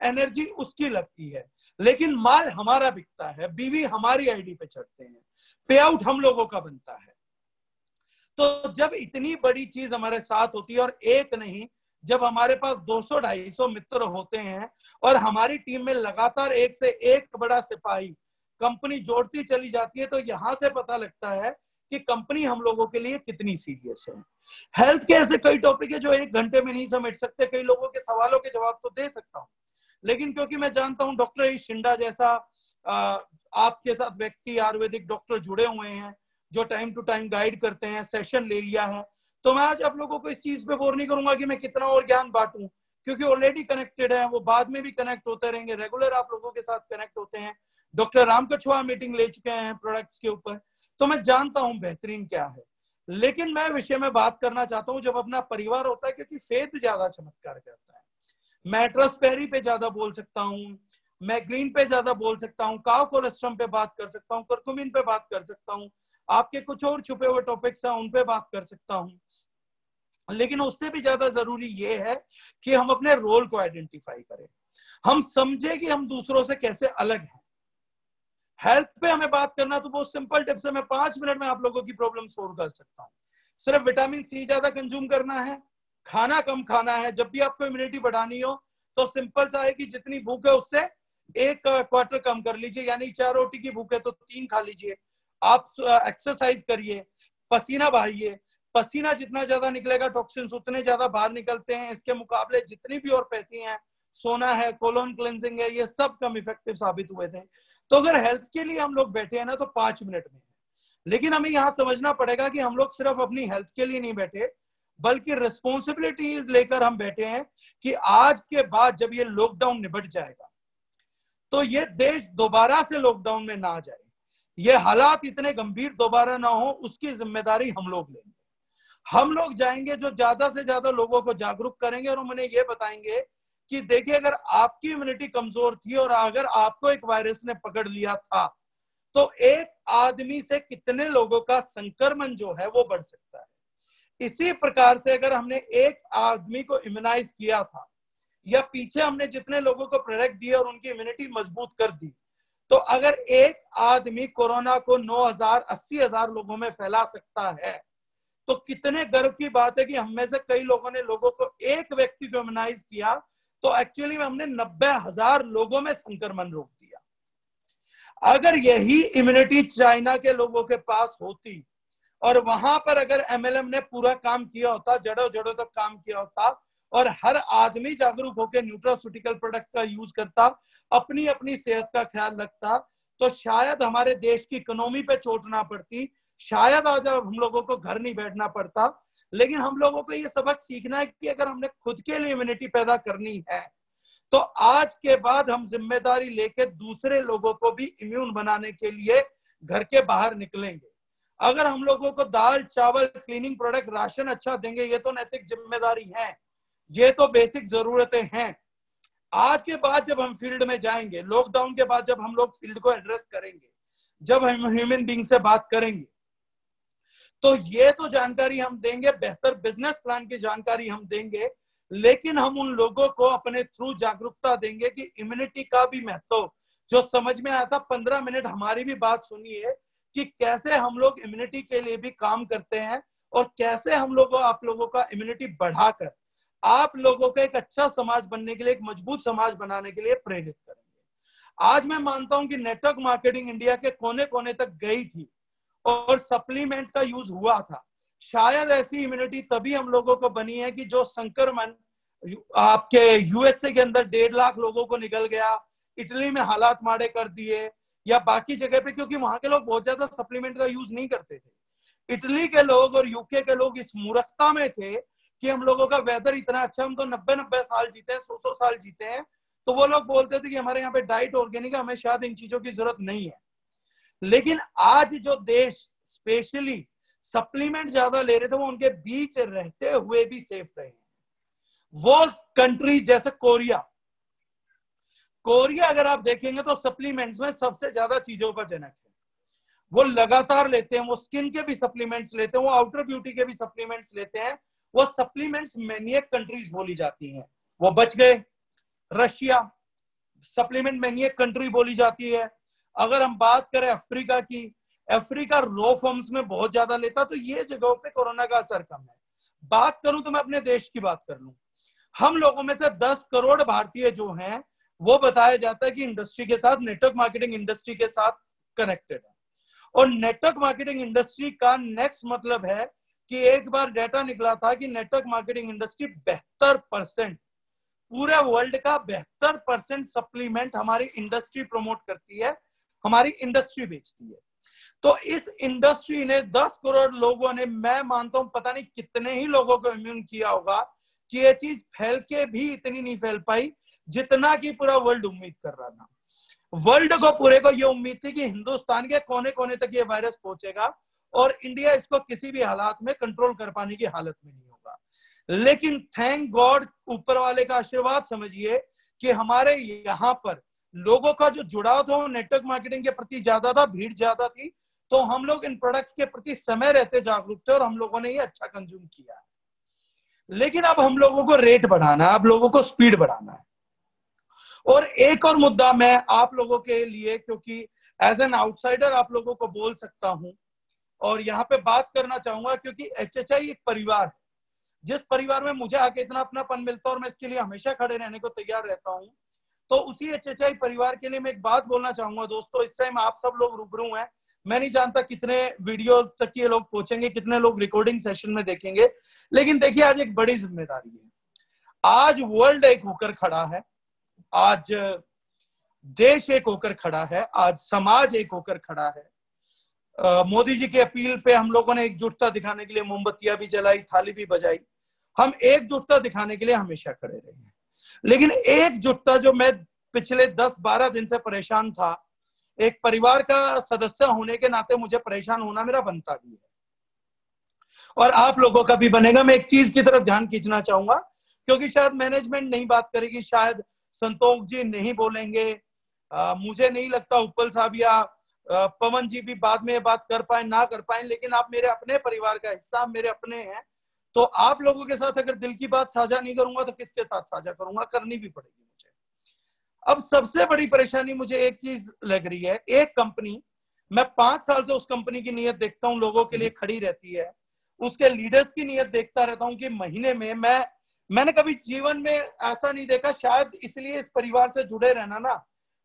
एनर्जी उसकी लगती है, लेकिन माल हमारा बिकता है, बीवी हमारी आईडी पे चढ़ते हैं, पे आउट हम लोगों का बनता है। तो जब इतनी बड़ी चीज हमारे साथ होती है, और एक नहीं, जब हमारे पास 200-250 मित्र होते हैं और हमारी टीम में लगातार एक से एक बड़ा सिपाही कंपनी जोड़ती चली जाती है, तो यहां से पता लगता है कि कंपनी हम लोगों के लिए कितनी सीरियस है। हेल्थ के ऐसे कई टॉपिक है जो 1 घंटे में नहीं समेट सकते, कई लोगों के सवालों के जवाब तो दे सकता हूँ, लेकिन क्योंकि मैं जानता हूँ डॉक्टर ई शिंडा जैसा आपके साथ व्यक्ति आयुर्वेदिक डॉक्टर जुड़े हुए हैं जो टाइम टू टाइम गाइड करते हैं, सेशन ले लिया है, तो मैं आज आप लोगों को इस चीज पे बोर नहीं करूंगा कि मैं कितना और ज्ञान बांटूं, क्योंकि ऑलरेडी कनेक्टेड है, वो बाद में भी कनेक्ट होते रहेंगे, रेगुलर आप लोगों के साथ कनेक्ट होते हैं। डॉक्टर राम कछुआ मीटिंग ले चुके हैं प्रोडक्ट्स के ऊपर, तो मैं जानता हूं बेहतरीन क्या है। लेकिन मैं विषय में बात करना चाहता हूं जब अपना परिवार होता है, क्योंकि फेथ ज्यादा चमत्कार करता है। मैं ट्रस्पेरी पे ज्यादा बोल सकता हूँ, मैं ग्रीन पे ज्यादा बोल सकता हूँ, काव कोलेस्ट्रम पे बात कर सकता हूँ, कर्कुमिन पे बात कर सकता हूँ, आपके कुछ और छुपे हुए टॉपिक्स हैं उन पे बात कर सकता हूँ। लेकिन उससे भी ज्यादा जरूरी ये है कि हम अपने रोल को आइडेंटिफाई करें, हम समझे कि हम दूसरों से कैसे अलग हैं। हेल्थ पे हमें बात करना तो बहुत सिंपल टिप्स है, मैं 5 मिनट में आप लोगों की प्रॉब्लम सोल्व कर सकता हूँ। सिर्फ विटामिन सी ज्यादा कंज्यूम करना है, खाना कम खाना है, जब भी आपको इम्यूनिटी बढ़ानी हो तो सिंपल सा है कि जितनी भूख है उससे 1 क्वार्टर कम कर लीजिए, यानी 4 रोटी की भूख है तो 3 खा लीजिए। आप एक्सरसाइज करिए, पसीना बहाइए, पसीना जितना ज्यादा निकलेगा टॉक्सिन्स उतने ज्यादा बाहर निकलते हैं। इसके मुकाबले जितनी भी और पैसी हैं, सोना है, कोलोन क्लेंजिंग है, ये सब कम इफेक्टिव साबित हुए थे। तो अगर हेल्थ के लिए हम लोग बैठे हैं ना तो 5 मिनट में है। लेकिन हमें यहाँ समझना पड़ेगा कि हम लोग सिर्फ अपनी हेल्थ के लिए नहीं बैठे, बल्कि रिस्पॉन्सिबिलिटीज लेकर हम बैठे हैं कि आज के बाद जब ये लॉकडाउन निबट जाएगा तो ये देश दोबारा से लॉकडाउन में ना आ जाए, ये हालात इतने गंभीर दोबारा ना हो, उसकी जिम्मेदारी हम लोग लेंगे। हम लोग जाएंगे जो ज्यादा से ज्यादा लोगों को जागरूक करेंगे और उन्हें ये बताएंगे कि देखिए अगर आपकी इम्यूनिटी कमजोर थी और अगर आपको एक वायरस ने पकड़ लिया था तो एक आदमी से कितने लोगों का संक्रमण जो है वो बढ़ सकता है। इसी प्रकार से अगर हमने एक आदमी को इम्यूनाइज किया था या पीछे हमने जितने लोगों को प्रोडक्ट दिए और उनकी इम्यूनिटी मजबूत कर दी, तो अगर एक आदमी कोरोना को 9,000-80,000 लोगों में फैला सकता है तो कितने गर्व की बात है कि हम में से कई लोगों ने लोगों को एक व्यक्ति को इम्यूनाइज किया तो एक्चुअली में हमने 90,000 लोगों में संक्रमण रोक दिया। अगर यही इम्यूनिटी चाइना के लोगों के पास होती और वहां पर अगर MLM ने पूरा काम किया होता, जड़ों जड़ों तक काम किया होता और हर आदमी जागरूक होकर न्यूट्रास्यूटिकल प्रोडक्ट का यूज करता, अपनी अपनी सेहत का ख्याल रखता, तो शायद हमारे देश की इकोनॉमी पे चोट ना पड़ती, शायद आज हम लोगों को घर नहीं बैठना पड़ता। लेकिन हम लोगों को ये सबक सीखना है कि अगर हमने खुद के लिए इम्यूनिटी पैदा करनी है तो आज के बाद हम जिम्मेदारी लेके दूसरे लोगों को भी इम्यून बनाने के लिए घर के बाहर निकलेंगे। अगर हम लोगों को दाल चावल क्लीनिंग प्रोडक्ट राशन अच्छा देंगे, ये तो नैतिक जिम्मेदारी है, ये तो बेसिक जरूरतें हैं। आज के बाद जब हम फील्ड में जाएंगे, लॉकडाउन के बाद जब हम लोग फील्ड को एड्रेस करेंगे, जब हम ह्यूमन बीइंग से बात करेंगे, तो ये तो जानकारी हम देंगे, बेहतर बिजनेस प्लान की जानकारी हम देंगे, लेकिन हम उन लोगों को अपने थ्रू जागरूकता देंगे कि इम्यूनिटी का भी महत्व जो समझ में आया था। 15 मिनट हमारी भी बात सुनिए कि कैसे हम लोग इम्यूनिटी के लिए भी काम करते हैं और कैसे हम लोगों आप लोगों का इम्यूनिटी बढ़ाकर आप लोगों का एक अच्छा समाज बनने के लिए, एक मजबूत समाज बनाने के लिए प्रेरित करेंगे। आज मैं मानता हूं कि नेटवर्क मार्केटिंग इंडिया के कोने कोने तक गई थी और सप्लीमेंट का यूज हुआ था। शायद ऐसी इम्यूनिटी तभी हम लोगों को बनी है कि जो संक्रमण आपके यूएसए के अंदर 1.5 लाख लोगों को निकल गया, इटली में हालात माड़े कर दिए, या बाकी जगह पे, क्योंकि वहां के लोग बहुत ज्यादा सप्लीमेंट का यूज नहीं करते थे। इटली के लोग और यूके के लोग इस मूर्खता में थे कि हम लोगों का वेदर इतना अच्छा, हम तो 90-90 साल जीते हैं, 100-100 साल जीते हैं, तो वो लोग बोलते थे कि हमारे यहाँ पे डाइट ऑर्गेनिक है, हमें शायद इन चीजों की जरूरत नहीं है। लेकिन आज जो देश स्पेशली सप्लीमेंट ज्यादा ले रहे थे, वो उनके बीच रहते हुए भी सेफ रहे हैं। वो कंट्री जैसे कोरिया अगर आप देखेंगे तो सप्लीमेंट्स में सबसे ज्यादा चीजों का जनक है। वो लगातार लेते हैं, वो स्किन के भी सप्लीमेंट्स लेते हैं, वो आउटर ब्यूटी के भी सप्लीमेंट्स लेते हैं। वो सप्लीमेंट्स मैनिएक कंट्रीज बोली जाती हैं, वो बच गए। रशिया सप्लीमेंट मैनिएक कंट्री बोली जाती है। अगर हम बात करें अफ्रीका की, अफ्रीका रो फॉर्म्स में बहुत ज्यादा लेता, तो ये जगहों पे कोरोना का असर कम है। बात करूं तो मैं अपने देश की बात कर लूं, हम लोगों में से 10 करोड़ भारतीय जो हैं वो बताया जाता है कि इंडस्ट्री के साथ, नेटवर्क मार्केटिंग इंडस्ट्री के साथ कनेक्टेड है। और नेटवर्क मार्केटिंग इंडस्ट्री का नेक्स्ट मतलब है कि एक बार डेटा निकला था कि नेटवर्क मार्केटिंग इंडस्ट्री 72% पूरे वर्ल्ड का 72% सप्लीमेंट हमारी इंडस्ट्री प्रमोट करती है, हमारी इंडस्ट्री बेचती है। तो इस इंडस्ट्री ने 10 करोड़ लोगों ने, मैं मानता हूं पता नहीं कितने ही लोगों को इम्यून किया होगा कि ये चीज फैल के भी इतनी नहीं फैल पाई जितना कि पूरा वर्ल्ड उम्मीद कर रहा था। वर्ल्ड को पूरे को ये उम्मीद थी कि हिंदुस्तान के कोने कोने तक ये वायरस पहुंचेगा और इंडिया इसको किसी भी हालात में कंट्रोल कर पाने की हालत में नहीं होगा। लेकिन थैंक गॉड, ऊपर वाले का आशीर्वाद समझिए कि हमारे यहाँ पर लोगों का जो जुड़ाव था वो नेटवर्क मार्केटिंग के प्रति ज्यादा था, भीड़ ज्यादा थी, तो हम लोग इन प्रोडक्ट्स के प्रति समय रहते जागरूक थे और हम लोगों ने ये अच्छा कंज्यूम किया है। लेकिन अब हम लोगों को रेट बढ़ाना है, अब लोगों को स्पीड बढ़ाना है। और एक और मुद्दा मैं आप लोगों के लिए, क्योंकि एज एन आउटसाइडर आप लोगों को बोल सकता हूं और यहाँ पे बात करना चाहूंगा, क्योंकि एचएचआई एक परिवार है, जिस परिवार में मुझे आके इतना अपनापन मिलता है और मैं इसके लिए हमेशा खड़े रहने को तैयार रहता हूं, तो उसी एचएचआई परिवार के लिए मैं एक बात बोलना चाहूंगा। दोस्तों, इस टाइम आप सब लोग रूबरू हैं, मैं नहीं जानता कितने वीडियो तक ये लोग पहुंचेंगे, कितने लोग रिकॉर्डिंग सेशन में देखेंगे, लेकिन देखिए आज एक बड़ी जिम्मेदारी है। आज वर्ल्ड एक होकर खड़ा है, आज देश एक होकर खड़ा है, आज समाज एक होकर खड़ा है। मोदी जी की अपील पे हम लोगों ने एकजुटता दिखाने के लिए मोमबत्तियां भी जलाई, थाली भी बजाई। हम एकजुटता दिखाने के लिए हमेशा खड़े रहे हैं। लेकिन एकजुटता जो मैं पिछले 10-12 दिन से परेशान था, एक परिवार का सदस्य होने के नाते मुझे परेशान होना मेरा बनता भी है और आप लोगों का भी बनेगा। मैं एक चीज की तरफ ध्यान खींचना चाहूंगा, क्योंकि शायद मैनेजमेंट नहीं बात करेगी, शायद संतोष जी नहीं बोलेंगे, मुझे नहीं लगता उपल साहब या पवन जी भी बाद में बात कर पाए ना कर पाए, लेकिन आप मेरे अपने परिवार का हिस्सा, मेरे अपने हैं, तो आप लोगों के साथ अगर दिल की बात साझा नहीं करूंगा तो किसके साथ साझा करूंगा, करनी भी पड़ेगी मुझे। अब सबसे बड़ी परेशानी मुझे एक चीज लग रही है, एक कंपनी, मैं 5 साल से उस कंपनी की नीयत देखता हूं, लोगों के लिए खड़ी रहती है, उसके लीडर्स की नीयत देखता रहता हूं कि महीने में मैंने कभी जीवन में ऐसा नहीं देखा। शायद इसलिए इस परिवार से जुड़े रहना ना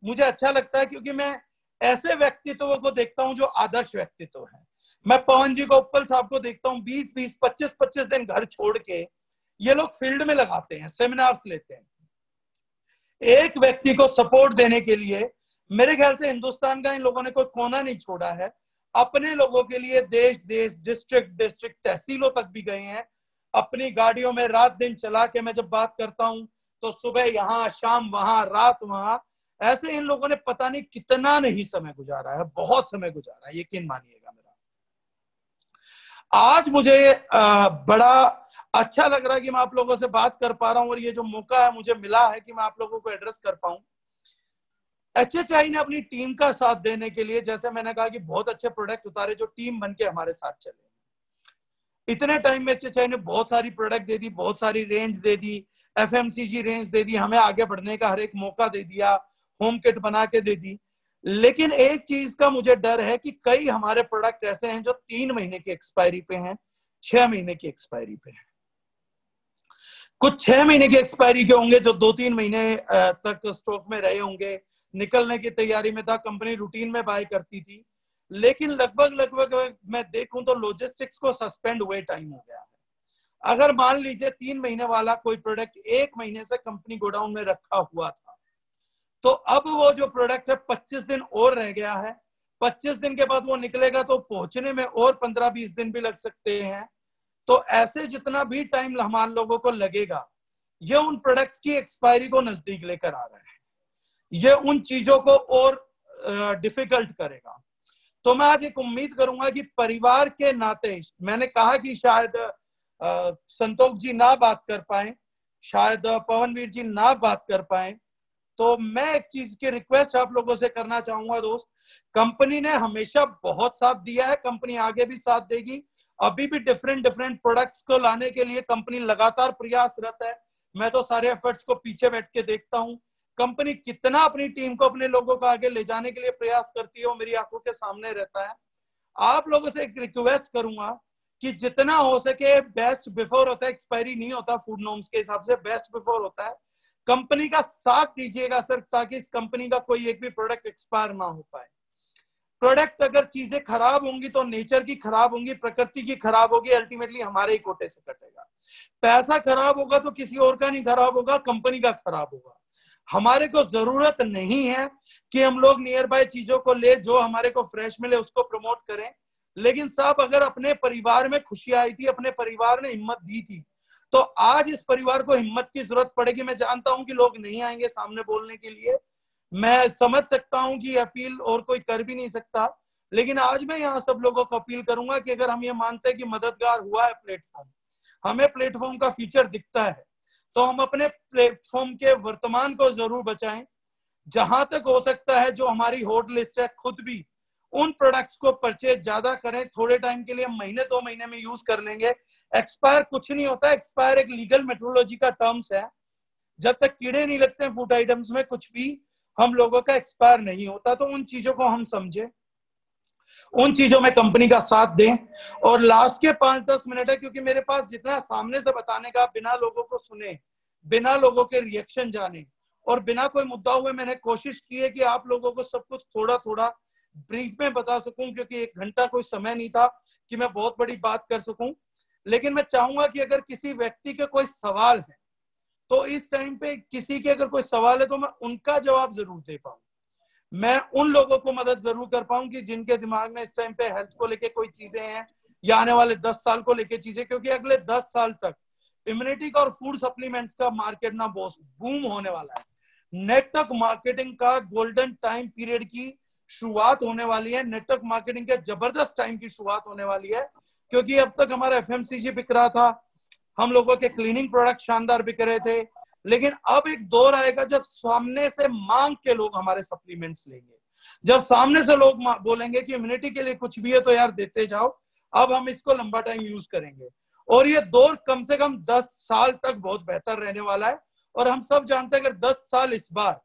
मुझे अच्छा लगता है, क्योंकि मैं ऐसे व्यक्तित्वों को देखता हूं जो आदर्श व्यक्तित्व है। मैं पवन जी को, उपल साहब को देखता हूं, 20-20, 25-25 दिन घर छोड़ के ये लोग फील्ड में लगाते हैं, सेमिनार्स लेते हैं एक व्यक्ति को सपोर्ट देने के लिए। मेरे ख्याल से हिंदुस्तान का इन लोगों ने कोई कोना नहीं छोड़ा है, अपने लोगों के लिए देश देश, डिस्ट्रिक्ट, तहसीलों तक भी गए हैं, अपनी गाड़ियों में रात दिन चला के। मैं जब बात करता हूं तो सुबह यहाँ, शाम वहां, रात वहां, ऐसे इन लोगों ने पता नहीं कितना नहीं समय गुजारा है, बहुत समय गुजारा है, यकीन मानिएगा मेरा। आज मुझे बड़ा अच्छा लग रहा है कि मैं आप लोगों से बात कर पा रहा हूं और ये जो मौका है मुझे मिला है कि मैं आप लोगों को एड्रेस कर पाऊं। एचएचआई ने अपनी टीम का साथ देने के लिए, जैसे मैंने कहा कि बहुत अच्छे प्रोडक्ट उतारे जो टीम बन के हमारे साथ चले। इतने टाइम में एचएचआई ने बहुत सारी प्रोडक्ट दे दी, बहुत सारी रेंज दे दी, एफएमसीजी रेंज दे दी, हमें आगे बढ़ने का हर एक मौका दे दिया, होम किट बना के दे दी। लेकिन एक चीज का मुझे डर है कि कई हमारे प्रोडक्ट ऐसे हैं जो 3 महीने की एक्सपायरी पे हैं, 6 महीने की एक्सपायरी पे हैं। कुछ 6 महीने की एक्सपायरी के होंगे जो 2-3 महीने तक स्टॉक में रहे होंगे, निकलने की तैयारी में था, कंपनी रूटीन में बाय करती थी। लेकिन लगभग मैं देखूं तो लॉजिस्टिक्स को सस्पेंड हुए टाइम हो गया है। अगर मान लीजिए 3 महीने वाला कोई प्रोडक्ट 1 महीने से कंपनी गोडाउन में रखा हुआ था, तो अब वो जो प्रोडक्ट है 25 दिन और रह गया है, 25 दिन के बाद वो निकलेगा तो पहुंचने में और 15-20 दिन भी लग सकते हैं। तो ऐसे जितना भी टाइम हमारे लोगों को लगेगा, ये उन प्रोडक्ट्स की एक्सपायरी को नजदीक लेकर आ रहा है, ये उन चीजों को और डिफिकल्ट करेगा। तो मैं आज एक उम्मीद करूंगा कि परिवार के नाते, मैंने कहा कि शायद संतोष जी ना बात कर पाए, शायद पवनवीर जी ना बात कर पाए, तो मैं एक चीज की रिक्वेस्ट आप लोगों से करना चाहूंगा दोस्त, कंपनी ने हमेशा बहुत साथ दिया है, कंपनी आगे भी साथ देगी। अभी भी डिफरेंट प्रोडक्ट्स को लाने के लिए कंपनी लगातार प्रयासरत है। मैं तो सारे एफर्ट्स को पीछे बैठ के देखता हूँ, कंपनी कितना अपनी टीम को, अपने लोगों को आगे ले जाने के लिए प्रयास करती है, वो मेरी आंखों के सामने रहता है। आप लोगों से एक रिक्वेस्ट करूंगा कि जितना हो सके बेस्ट बिफोर होता है, एक्सपायरी नहीं होता फूड नॉर्म्स के हिसाब से, बेस्ट बिफोर होता है। कंपनी का साथ दीजिएगा सर, ताकि इस कंपनी का कोई एक भी प्रोडक्ट एक्सपायर ना हो पाए। प्रोडक्ट अगर चीजें खराब होंगी तो नेचर की खराब होंगी, प्रकृति की खराब होगी, अल्टीमेटली हमारे ही कोटे से कटेगा। पैसा खराब होगा तो किसी और का नहीं खराब होगा, कंपनी का खराब होगा। हमारे को जरूरत नहीं है कि हम लोग नियर बाय चीजों को ले, जो हमारे को फ्रेश मिले उसको प्रमोट करें। लेकिन साहब, अगर अपने परिवार में खुशी आई थी, अपने परिवार ने हिम्मत दी थी, तो आज इस परिवार को हिम्मत की जरूरत पड़ेगी। मैं जानता हूं कि लोग नहीं आएंगे सामने बोलने के लिए, मैं समझ सकता हूं कि अपील और कोई कर भी नहीं सकता, लेकिन आज मैं यहाँ सब लोगों को अपील करूंगा कि अगर हम ये मानते हैं कि मददगार हुआ है प्लेटफॉर्म, हमें प्लेटफॉर्म का फीचर दिखता है, तो हम अपने प्लेटफॉर्म के वर्तमान को जरूर बचाएं। जहां तक हो सकता है जो हमारी हॉट लिस्ट है, खुद भी उन प्रोडक्ट्स को परचेज ज्यादा करें। थोड़े टाइम के लिए, महीने 2 महीने में यूज कर लेंगे। एक्सपायर कुछ नहीं होता, एक्सपायर एक लीगल मेट्रोलॉजी का टर्म्स है। जब तक कीड़े नहीं लगते हैं फूड आइटम्स में, कुछ भी हम लोगों का एक्सपायर नहीं होता। तो उन चीजों को हम समझें, उन चीजों में कंपनी का साथ दें। और लास्ट के 5-10 मिनट है, क्योंकि मेरे पास जितना सामने से बताने का, बिना लोगों को सुने, बिना लोगों के रिएक्शन जाने और बिना कोई मुद्दा हुए, मैंने कोशिश की है कि आप लोगों को सब कुछ थोड़ा थोड़ा ब्रीफ में बता सकूं, क्योंकि 1 घंटा कोई समय नहीं था कि मैं बहुत बड़ी बात कर सकूं। लेकिन मैं चाहूंगा कि अगर किसी व्यक्ति के कोई सवाल है, तो इस टाइम पे किसी के अगर कोई सवाल है तो मैं उनका जवाब जरूर दे पाऊं, मैं उन लोगों को मदद जरूर कर पाऊं कि जिनके दिमाग में इस टाइम पे हेल्थ को लेके कोई चीजें हैं, या आने वाले 10 साल को लेके चीजें, क्योंकि अगले 10 साल तक इम्यूनिटी का और फूड सप्लीमेंट्स का मार्केट ना बहुत बूम होने वाला है। नेटवर्क मार्केटिंग का गोल्डन टाइम पीरियड की शुरुआत होने वाली है, नेटवर्क मार्केटिंग के जबरदस्त टाइम की शुरुआत होने वाली है। क्योंकि अब तक हमारा एफएमसीजी बिक रहा था, हम लोगों के क्लीनिंग प्रोडक्ट शानदार बिक रहे थे, लेकिन अब एक दौर आएगा जब सामने से मांग के लोग हमारे सप्लीमेंट्स लेंगे, जब सामने से लोग बोलेंगे कि इम्यूनिटी के लिए कुछ भी है तो यार देते जाओ, अब हम इसको लंबा टाइम यूज करेंगे। और ये दौर कम से कम 10 साल तक बहुत बेहतर रहने वाला है। और हम सब जानते हैं अगर 10 साल इस बार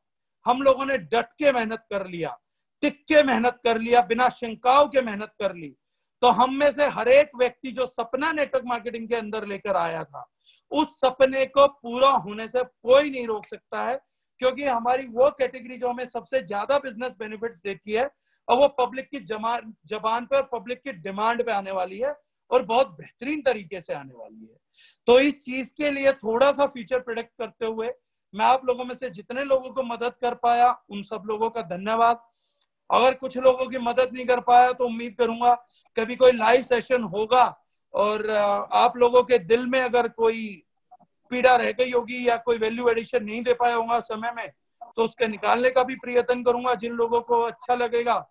हम लोगों ने डट के मेहनत कर लिया, टिक के मेहनत कर लिया, बिना शंकाओं के मेहनत कर ली, तो हम में से हर एक व्यक्ति जो सपना नेटवर्क मार्केटिंग के अंदर लेकर आया था, उस सपने को पूरा होने से कोई नहीं रोक सकता है। क्योंकि हमारी वो कैटेगरी जो हमें सबसे ज्यादा बिजनेस बेनिफिट्स देती है, और वो पब्लिक की जबान पर, पब्लिक की डिमांड पे आने वाली है, और बहुत बेहतरीन तरीके से आने वाली है। तो इस चीज के लिए थोड़ा सा फ्यूचर प्रेडिक्ट करते हुए, मैं आप लोगों में से जितने लोगों को मदद कर पाया उन सब लोगों का धन्यवाद। अगर कुछ लोगों की मदद नहीं कर पाया तो उम्मीद करूंगा कभी कोई लाइव सेशन होगा, और आप लोगों के दिल में अगर कोई पीड़ा रह गई होगी या कोई वैल्यू एडिशन नहीं दे पाया होगा समय में, तो उसके निकालने का भी प्रयत्न करूंगा। जिन लोगों को अच्छा लगेगा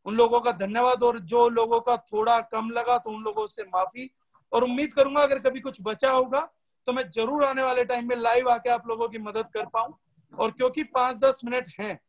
उन लोगों का धन्यवाद, और जो लोगों का थोड़ा कम लगा तो उन लोगों से माफी। और उम्मीद करूंगा अगर कभी कुछ बचा होगा तो मैं जरूर आने वाले टाइम में लाइव आके आप लोगों की मदद कर पाऊं। और क्योंकि 5-10 मिनट हैं,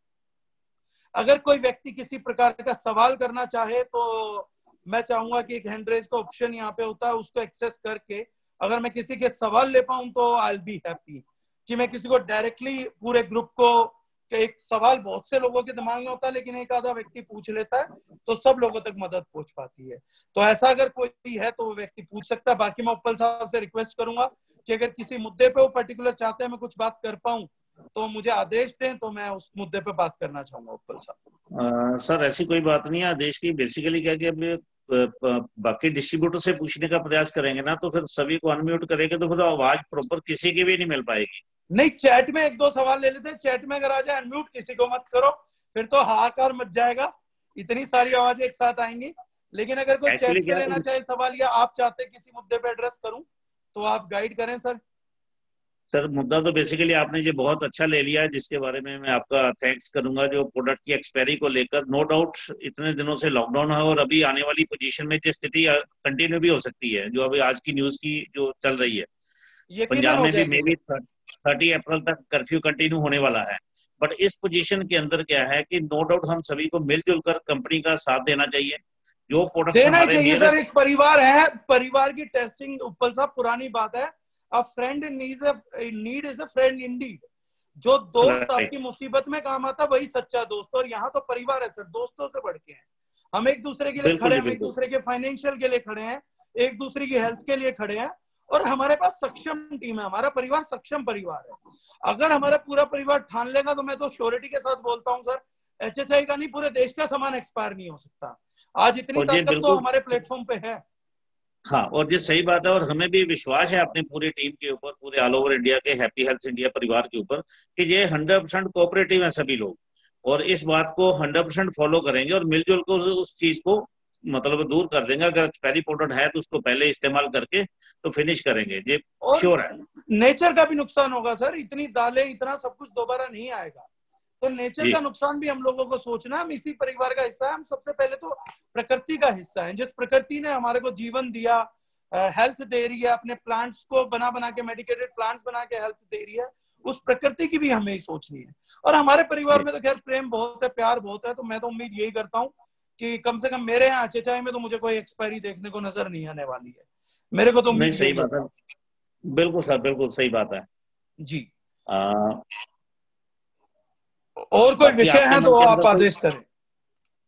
अगर कोई व्यक्ति किसी प्रकार का सवाल करना चाहे तो मैं चाहूंगा कि एक हैंड रेज का ऑप्शन यहाँ पे होता है, उसको एक्सेस करके अगर मैं किसी के सवाल ले पाऊं तो आई विल बी हैप्पी। कि मैं किसी को डायरेक्टली पूरे ग्रुप को, एक सवाल बहुत से लोगों के दिमाग में होता है लेकिन एक आधा व्यक्ति पूछ लेता है तो सब लोगों तक मदद पहुंच पाती है। तो ऐसा अगर कोई है तो वो व्यक्ति पूछ सकता है। बाकी मैं उत्पल साहब से रिक्वेस्ट करूंगा कि अगर किसी मुद्दे पे वो पर्टिकुलर चाहते हैं मैं कुछ बात कर पाऊं तो मुझे आदेश दें, तो मैं उस मुद्दे पे बात करना चाहूंगा उत्पल साहब। सर ऐसी कोई बात नहीं है आदेश की। बेसिकली क्या कि अब बाकी डिस्ट्रीब्यूटर से पूछने का प्रयास करेंगे ना तो फिर सभी को अनम्यूट करेंगे तो फिर आवाज प्रॉपर किसी की भी नहीं मिल पाएगी। नहीं, चैट में एक दो सवाल ले लेते हैं, चैट में अगर आ जाए अनम्यूट किसी को मत करो, फिर तो हाहाकार मच जाएगा, इतनी सारी आवाजें एक साथ आएंगी। लेकिन अगर कोई चैट से लेना चाहे सवाल या आप चाहते हैं किसी मुद्दे पे एड्रेस करूं तो आप गाइड करें सर। सर मुद्दा तो बेसिकली आपने ये बहुत अच्छा ले लिया है, जिसके बारे में मैं आपका थैंक्स करूंगा। जो प्रोडक्ट की एक्सपायरी को लेकर नो डाउट इतने दिनों से लॉकडाउन है और अभी आने वाली पोजीशन में जो स्थिति कंटिन्यू भी हो सकती है, जो अभी आज की न्यूज की जो चल रही है पंजाब में भी मे बी 30 अप्रैल तक कर्फ्यू कंटिन्यू होने वाला है। बट इस पोजीशन के अंदर क्या है कि नो डाउट हम सभी को मिलजुल कर कंपनी का साथ देना चाहिए। जो प्रोडक्ट देना चाहिए सर, एक परिवार है, परिवार की टेस्टिंग उत्पल साहब पुरानी बात है। अ friend need is a friend Indeed. जो दोस्त आपकी मुसीबत में काम आता वही सच्चा दोस्त, और यहाँ तो परिवार है सर, दोस्तों से बढ़ के हैं। हम एक दूसरे के लिए खड़े हैं, एक दूसरे के फाइनेंशियल के लिए खड़े हैं, एक दूसरे की हेल्थ के लिए खड़े हैं, और हमारे पास सक्षम टीम है। हमारा परिवार सक्षम परिवार है। अगर हमारा पूरा परिवार ठान लेगा तो मैं तो श्योरिटी के साथ बोलता हूँ सर, HHI का नहीं पूरे देश का सामान एक्सपायर नहीं हो सकता। आज इतनी ताकत तो हमारे प्लेटफॉर्म पे है। हाँ, और ये सही बात है, और हमें भी विश्वास है अपनी पूरी टीम के ऊपर, पूरे ऑल ओवर इंडिया के हैप्पी हेल्थ इंडिया परिवार के ऊपर, कि ये 100% कोऑपरेटिव है सभी लोग, और इस बात को 100% फॉलो करेंगे और मिलजुल कर उस चीज को मतलब दूर कर देंगे। अगर एक्सपायरी प्रोडक्ट है तो उसको पहले इस्तेमाल करके तो फिनिश करेंगे, ये श्योर है। नेचर का भी नुकसान होगा सर, इतनी दालें इतना सब कुछ दोबारा नहीं आएगा, तो नेचर का नुकसान भी हम लोगों को सोचना। हम इसी परिवार का हिस्सा है, हम सबसे पहले तो प्रकृति का हिस्सा है। जिस प्रकृति ने हमारे को जीवन दिया, हेल्थ दे रही है, अपने प्लांट्स को बना बना के, मेडिकेटेड प्लांट्स बना के हेल्थ दे रही है, उस प्रकृति की भी हमें ही सोचनी है। और हमारे परिवार में तो खैर प्रेम बहुत है, प्यार बहुत है, तो मैं तो उम्मीद यही करता हूँ कि कम से कम मेरे यहाँ HHI में तो मुझे कोई एक्सपायरी देखने को नजर नहीं आने वाली है। मेरे को तो नहीं, सही बात है, बिल्कुल सर, बिल्कुल सही बात है जी। और कोई विषय है तो आप आदेश करें।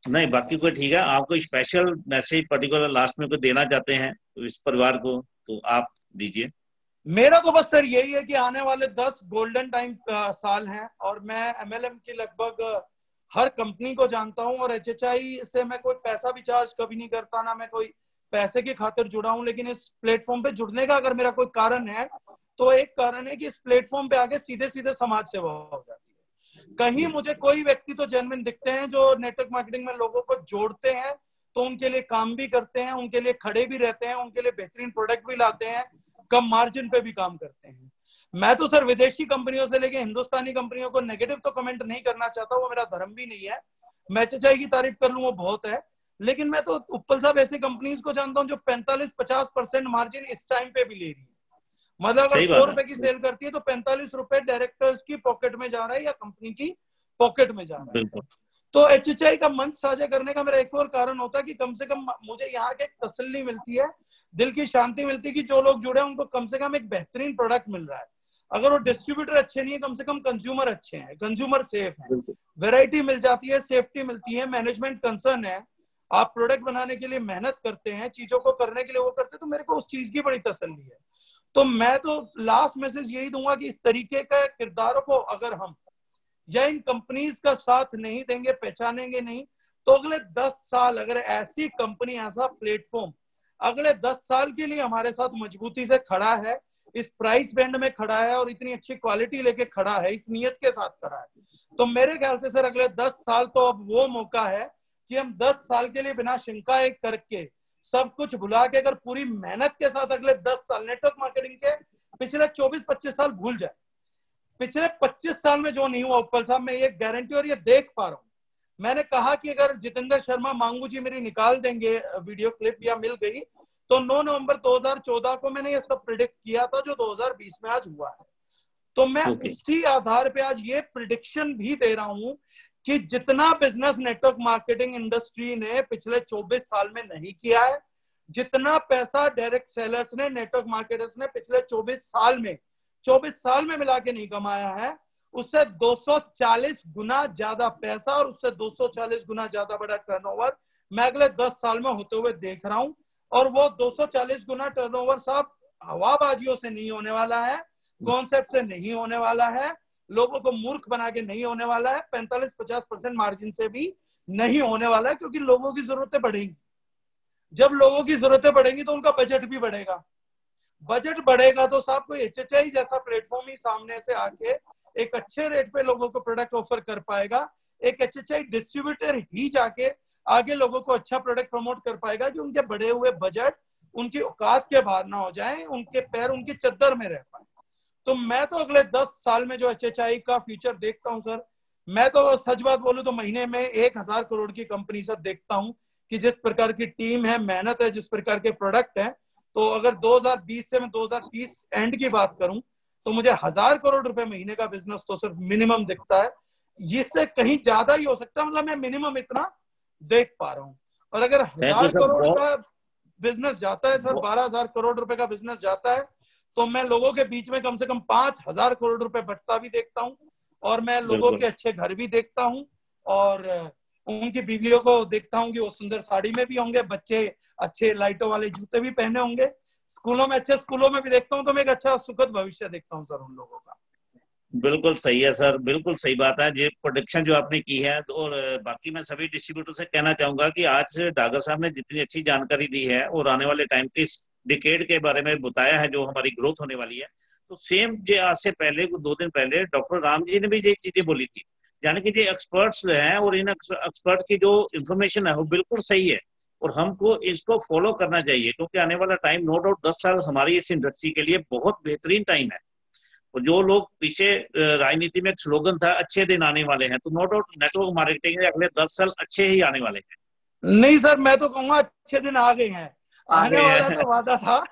नहीं, बाकी कोई ठीक है। आप कोई स्पेशल मैसेज पर्टिकुलर लास्ट में कोई देना चाहते हैं तो इस परिवार को तो आप दीजिए। मेरा तो बस सर यही है कि आने वाले 10 गोल्डन टाइम साल हैं, और मैं MLM की लगभग हर कंपनी को जानता हूं, और HHI से मैं कोई पैसा भी चार्ज कभी नहीं करता, ना मैं कोई पैसे की खातिर जुड़ा हूं। लेकिन इस प्लेटफॉर्म पे जुड़ने का अगर मेरा कोई कारण है तो एक कारण है कि इस प्लेटफॉर्म पे आगे सीधे सीधे समाज सेवा हो जाती है। कहीं मुझे कोई व्यक्ति तो जेन्युइन दिखते हैं जो नेटवर्क मार्केटिंग में लोगों को जोड़ते हैं, तो उनके लिए काम भी करते हैं, उनके लिए खड़े भी रहते हैं, उनके लिए बेहतरीन प्रोडक्ट भी लाते हैं, कम मार्जिन पे भी काम करते हैं। मैं तो सर विदेशी कंपनियों से लेके हिंदुस्तानी कंपनियों को नेगेटिव तो कमेंट नहीं करना चाहता, वो मेरा धर्म भी नहीं है। मैं HHI की तारीफ कर लूं वो बहुत है, लेकिन मैं तो उत्पल साहब ऐसी कंपनीज को जानता हूं जो 45-50% मार्जिन इस टाइम पे भी ले रही है। मतलब अगर 100 रुपए की सेल करती है तो 45 रुपए डायरेक्टर्स की पॉकेट में जा रहा है या कंपनी की पॉकेट में जा रहा है। तो HHI का मंच साझा करने का मेरा एक और कारण होता है कि कम से कम मुझे यहाँ के तसल्ली मिलती है, दिल की शांति मिलती है कि जो लोग जुड़े हैं उनको कम से कम एक बेहतरीन प्रोडक्ट मिल रहा है। अगर वो डिस्ट्रीब्यूटर अच्छे नहीं है, कम से कम कंज्यूमर अच्छे हैं, कंज्यूमर सेफ है, वैरायटी मिल जाती है, सेफ्टी मिलती है, मैनेजमेंट कंसर्न है, आप प्रोडक्ट बनाने के लिए मेहनत करते हैं, चीजों को करने के लिए वो करते हैं, तो मेरे को उस चीज की बड़ी तसल्ली है। तो मैं तो लास्ट मैसेज यही दूंगा कि इस तरीके का किरदारों को अगर हम या इन कंपनीज का साथ नहीं देंगे, पहचानेंगे नहीं, तो अगले 10 साल अगर ऐसी कंपनी, ऐसा प्लेटफॉर्म अगले 10 साल के लिए हमारे साथ मजबूती से खड़ा है, इस प्राइस बैंड में खड़ा है और इतनी अच्छी क्वालिटी लेके खड़ा है, इस नियत के साथ खड़ा है, तो मेरे ख्याल से सर अगले 10 साल तो अब वो मौका है कि हम 10 साल के लिए बिना शंका एक करके, सब कुछ भुला के, अगर पूरी मेहनत के साथ अगले 10 साल नेटवर्क मार्केटिंग के पिछले 24-25 साल भूल जाए। पिछले 25 साल में जो नहीं हुआ उत्पल साहब, मैं ये गारंटी और ये देख पा रहा हूँ। मैंने कहा कि अगर जितेंद्र शर्मा मांगू जी मेरी निकाल देंगे वीडियो क्लिप या मिल गई, तो 9 नवंबर 2014 को मैंने ये सब प्रिडिक्ट किया था जो 2020 में आज हुआ है। तो मैं उसी आधार पे आज ये प्रिडिक्शन भी दे रहा हूं कि जितना बिजनेस नेटवर्क मार्केटिंग इंडस्ट्री ने पिछले 24 साल में नहीं किया है, जितना पैसा डायरेक्ट सेलर्स ने, नेटवर्क मार्केटर्स ने पिछले 24 साल में मिला के नहीं कमाया है, उससे 240 गुना ज्यादा पैसा और उससे 240 गुना ज्यादा बड़ा टर्नओवर मैं अगले 10 साल में होते हुए देख रहा हूं। और वो 240 गुना टर्नओवर साहब हवाबाजियों से नहीं होने वाला है, कॉन्सेप्ट से नहीं होने वाला है, लोगों को मूर्ख बना के नहीं होने वाला है, 45-50% मार्जिन से भी नहीं होने वाला है, क्योंकि लोगों की जरूरतें बढ़ेंगी। जब लोगों की जरूरतें बढ़ेंगी तो उनका बजट भी बढ़ेगा। बजट बढ़ेगा तो साहब कोई HHI जैसा प्लेटफॉर्म ही सामने से आके एक अच्छे रेट पे लोगों को प्रोडक्ट ऑफर कर पाएगा। एक HHI डिस्ट्रीब्यूटर ही जाके आगे लोगों को अच्छा प्रोडक्ट प्रमोट कर पाएगा कि उनके बढ़े हुए बजट उनकी औकात के बाहर ना हो जाए, उनके पैर उनकी चद्दर में रह पाए। तो मैं तो अगले 10 साल में जो HHI का फ्यूचर देखता हूं सर, मैं तो सच बात बोलूं तो महीने में 1000 करोड़ की कंपनी सर देखता हूं कि जिस प्रकार की टीम है, मेहनत है, जिस प्रकार के प्रोडक्ट है। तो अगर 2020 से मैं 2030 एंड की बात करूं तो मुझे 1000 करोड़ रुपए महीने का बिजनेस तो सिर्फ मिनिमम दिखता है। इससे कहीं ज्यादा ही हो सकता है, मतलब मैं मिनिमम इतना देख पा रहा हूं। और अगर 1000 करोड़ का बिजनेस जाता है सर, 12,000 करोड़ रुपए का बिजनेस जाता है, तो मैं लोगों के बीच में कम से कम 5,000 करोड़ रुपए बटता भी देखता हूँ। और मैं लोगों के अच्छे घर भी देखता हूँ और उनकी बीवियों को देखता हूँ कि वो सुंदर साड़ी में भी होंगे, बच्चे अच्छे लाइटों वाले जूते भी पहने होंगे, स्कूलों में अच्छे स्कूलों में भी देखता हूँ। तो मैं एक अच्छा सुखद भविष्य देखता हूँ सर उन लोगों का। बिल्कुल सही है सर, बिल्कुल सही बात है। ये प्रोडिक्शन जो आपने की है, तो और बाकी मैं सभी डिस्ट्रीब्यूटर से कहना चाहूंगा कि आज डागर साहब ने जितनी अच्छी जानकारी दी है और आने वाले टाइम की डिकेड के बारे में बताया है, जो हमारी ग्रोथ होने वाली है, तो सेम जो आज से पहले 2 दिन पहले डॉक्टर राम जी ने भी ये चीजें बोली थी। यानी कि जो एक्सपर्ट्स हैं और इन एक्सपर्ट की जो इन्फॉर्मेशन है वो बिल्कुल सही है और हमको इसको फॉलो करना चाहिए, क्योंकि आने वाला टाइम नो डाउट 10 साल हमारी इस इंडस्ट्री के लिए बहुत बेहतरीन टाइम है। और जो लोग पीछे राजनीति में एक स्लोगन था अच्छे दिन आने वाले हैं, तो नो डाउट नेटवर्क मार्केटिंग में अगले 10 साल अच्छे ही आने वाले हैं। नहीं सर, मैं तो कहूंगा अच्छे दिन आ गए हैं। आने वाला तो वादा था,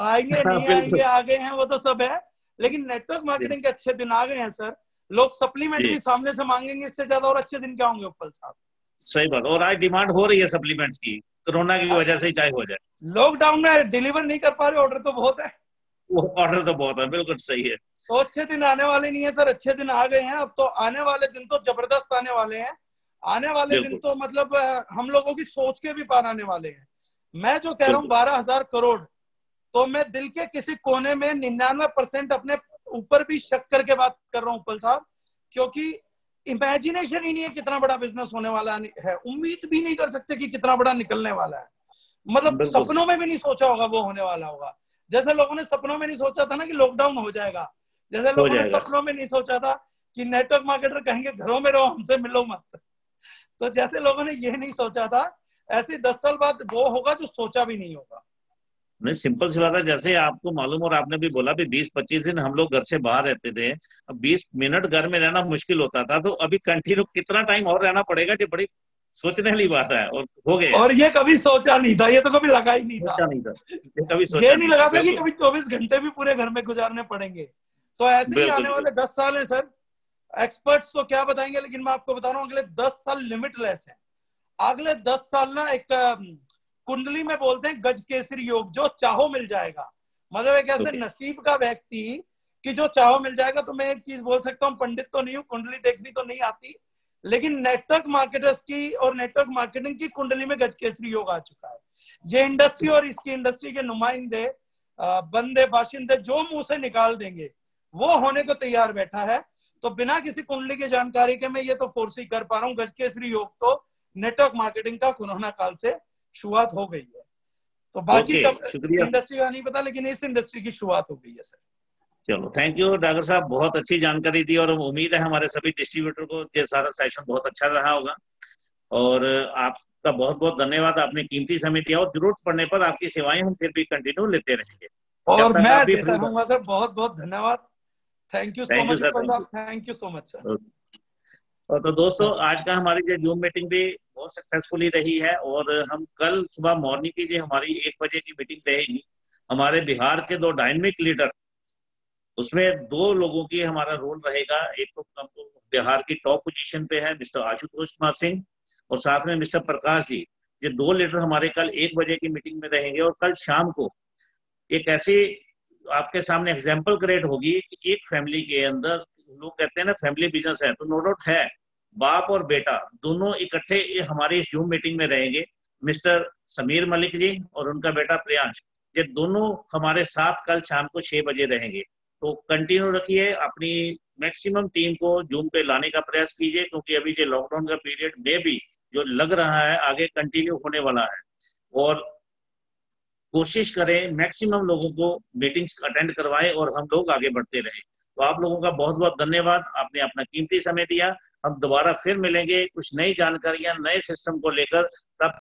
आएंगे नहीं आएंगे, आ गए हैं वो तो सब है, लेकिन नेटवर्क मार्केटिंग के अच्छे दिन आ गए हैं सर। लोग सप्लीमेंट भी सामने से मांगेंगे, इससे ज्यादा और अच्छे दिन क्या होंगे उपल साहब। सही बात। और आज डिमांड हो रही है सप्लीमेंट्स की, कोरोना की वजह से चाहे हो जाए। लॉकडाउन में डिलीवर नहीं कर पा रहे, ऑर्डर तो बहुत है। वो ऑर्डर तो बहुत है, बिल्कुल सही है। तो अच्छे दिन आने वाले नहीं है सर, अच्छे दिन आ गए हैं। अब तो आने वाले दिन तो जबरदस्त आने वाले हैं। आने वाले दिन तो मतलब हम लोगों की सोच के भी पार आने वाले हैं। मैं जो कह रहा हूँ 12,000 करोड़, तो मैं दिल के किसी कोने में 99% अपने ऊपर भी शक करके बात कर रहा हूँ उपल साहब, क्योंकि इमेजिनेशन ही नहीं है कितना बड़ा बिजनेस होने वाला है। उम्मीद भी नहीं कर सकते कि कितना बड़ा निकलने वाला है। मतलब सपनों में भी नहीं सोचा होगा वो होने वाला होगा। जैसे लोगों ने सपनों में नहीं सोचा था ना कि लॉकडाउन हो जाएगा, जैसे लोगों ने सपनों में नहीं सोचा था कि नेटवर्क मार्केटर कहेंगे घरों में रहो, हमसे मिलो मत। तो जैसे लोगों ने ये नहीं सोचा था, ऐसे 10 साल बाद वो होगा जो सोचा भी नहीं होगा। नहीं, सिंपल सी बात है, जैसे आपको मालूम और आपने भी बोला भी 20-25 दिन हम लोग घर से बाहर रहते थे, अब 20 मिनट घर में रहना मुश्किल होता था, तो अभी कंटिन्यू कितना टाइम और रहना पड़ेगा, जो बड़ी सोचने वाली बात है। और हो गए, और ये कभी सोचा नहीं था, ये तो कभी लगा ही नहीं था, कभी सोचा ये नहीं लगा था कि कभी 24 घंटे भी पूरे घर में गुजारने पड़ेंगे। तो ऐसे ही आने वाले 10 साल है सर। एक्सपर्ट्स तो क्या बताएंगे, लेकिन मैं आपको बता रहा हूँ अगले 10 साल लिमिटलेस है। अगले 10 साल ना एक कुंडली में बोलते हैं गज केसरी योग, जो चाहो मिल जाएगा। मतलब एक ऐसे नसीब का व्यक्ति कि जो चाहो मिल जाएगा। तो मैं एक चीज बोल सकता हूँ, पंडित तो नहीं हूँ, कुंडली देखनी तो नहीं आती, लेकिन नेटवर्क मार्केटर्स की और नेटवर्क मार्केटिंग की कुंडली में गज केसरी योग आ चुका है। ये इंडस्ट्री और इसकी इंडस्ट्री के नुमाइंदे, बंदे बाशिंदे जो मुंह से निकाल देंगे वो होने को तैयार बैठा है। तो बिना किसी कुंडली की जानकारी के मैं ये तो फोर्स ही कर पा रहा हूँ, गज केसरी योग तो नेटवर्क मार्केटिंग का कोरोना काल से शुरुआत हो गई है। तो बाकी इंडस्ट्री का नहीं पता, लेकिन इस इंडस्ट्री की शुरुआत हो गई है सर। चलो, थैंक यू डॉक्टर साहब, बहुत अच्छी जानकारी दी और उम्मीद है हमारे सभी डिस्ट्रीब्यूटर को ये सारा सेशन बहुत अच्छा रहा होगा। और आपका बहुत बहुत धन्यवाद, आपने कीमती समय दिया और जरूरत पड़ने पर आपकी सेवाएं हम फिर भी कंटिन्यू लेते रहेंगे। और मैं देता रहूंगा सर। बहुत बहुत धन्यवाद। Thank you so much, thank you so much sir. और तो दोस्तों, आज का हमारी जो जूम मीटिंग भी बहुत सक्सेसफुली रही है और हम कल सुबह मॉर्निंग की जो हमारी 1 बजे की मीटिंग रहेगी, हमारे बिहार के 2 डायनेमिक लीडर उसमें 2 लोगों की हमारा रोल रहेगा। एक तो बिहार की टॉप पोजीशन पे है मिस्टर आशुतोष कुमार सिंह, और साथ में मिस्टर प्रकाश जी। ये 2 लीडर हमारे कल 1 बजे की मीटिंग में रहेंगे, और कल शाम को एक ऐसी आपके सामने एग्जाम्पल क्रिएट होगी कि एक फैमिली के अंदर, लोग कहते हैं ना फैमिली बिजनेस है, तो नो डाउट है, बाप और बेटा दोनों इकट्ठे हमारी इस जूम मीटिंग में रहेंगे। मिस्टर समीर मलिक जी और उनका बेटा प्रियांश, ये दोनों हमारे साथ कल शाम को 6 बजे रहेंगे। तो कंटिन्यू रखिए, अपनी मैक्सिमम टीम को जूम पे लाने का प्रयास कीजिए, क्योंकि अभी जो लॉकडाउन का पीरियड में भी जो लग रहा है आगे कंटिन्यू होने वाला है। और कोशिश करें मैक्सिमम लोगों को मीटिंग्स अटेंड करवाएं और हम लोग आगे बढ़ते रहें। तो आप लोगों का बहुत बहुत धन्यवाद, आपने अपना कीमती समय दिया। हम दोबारा फिर मिलेंगे कुछ नई जानकारियां, नए सिस्टम को लेकर। तब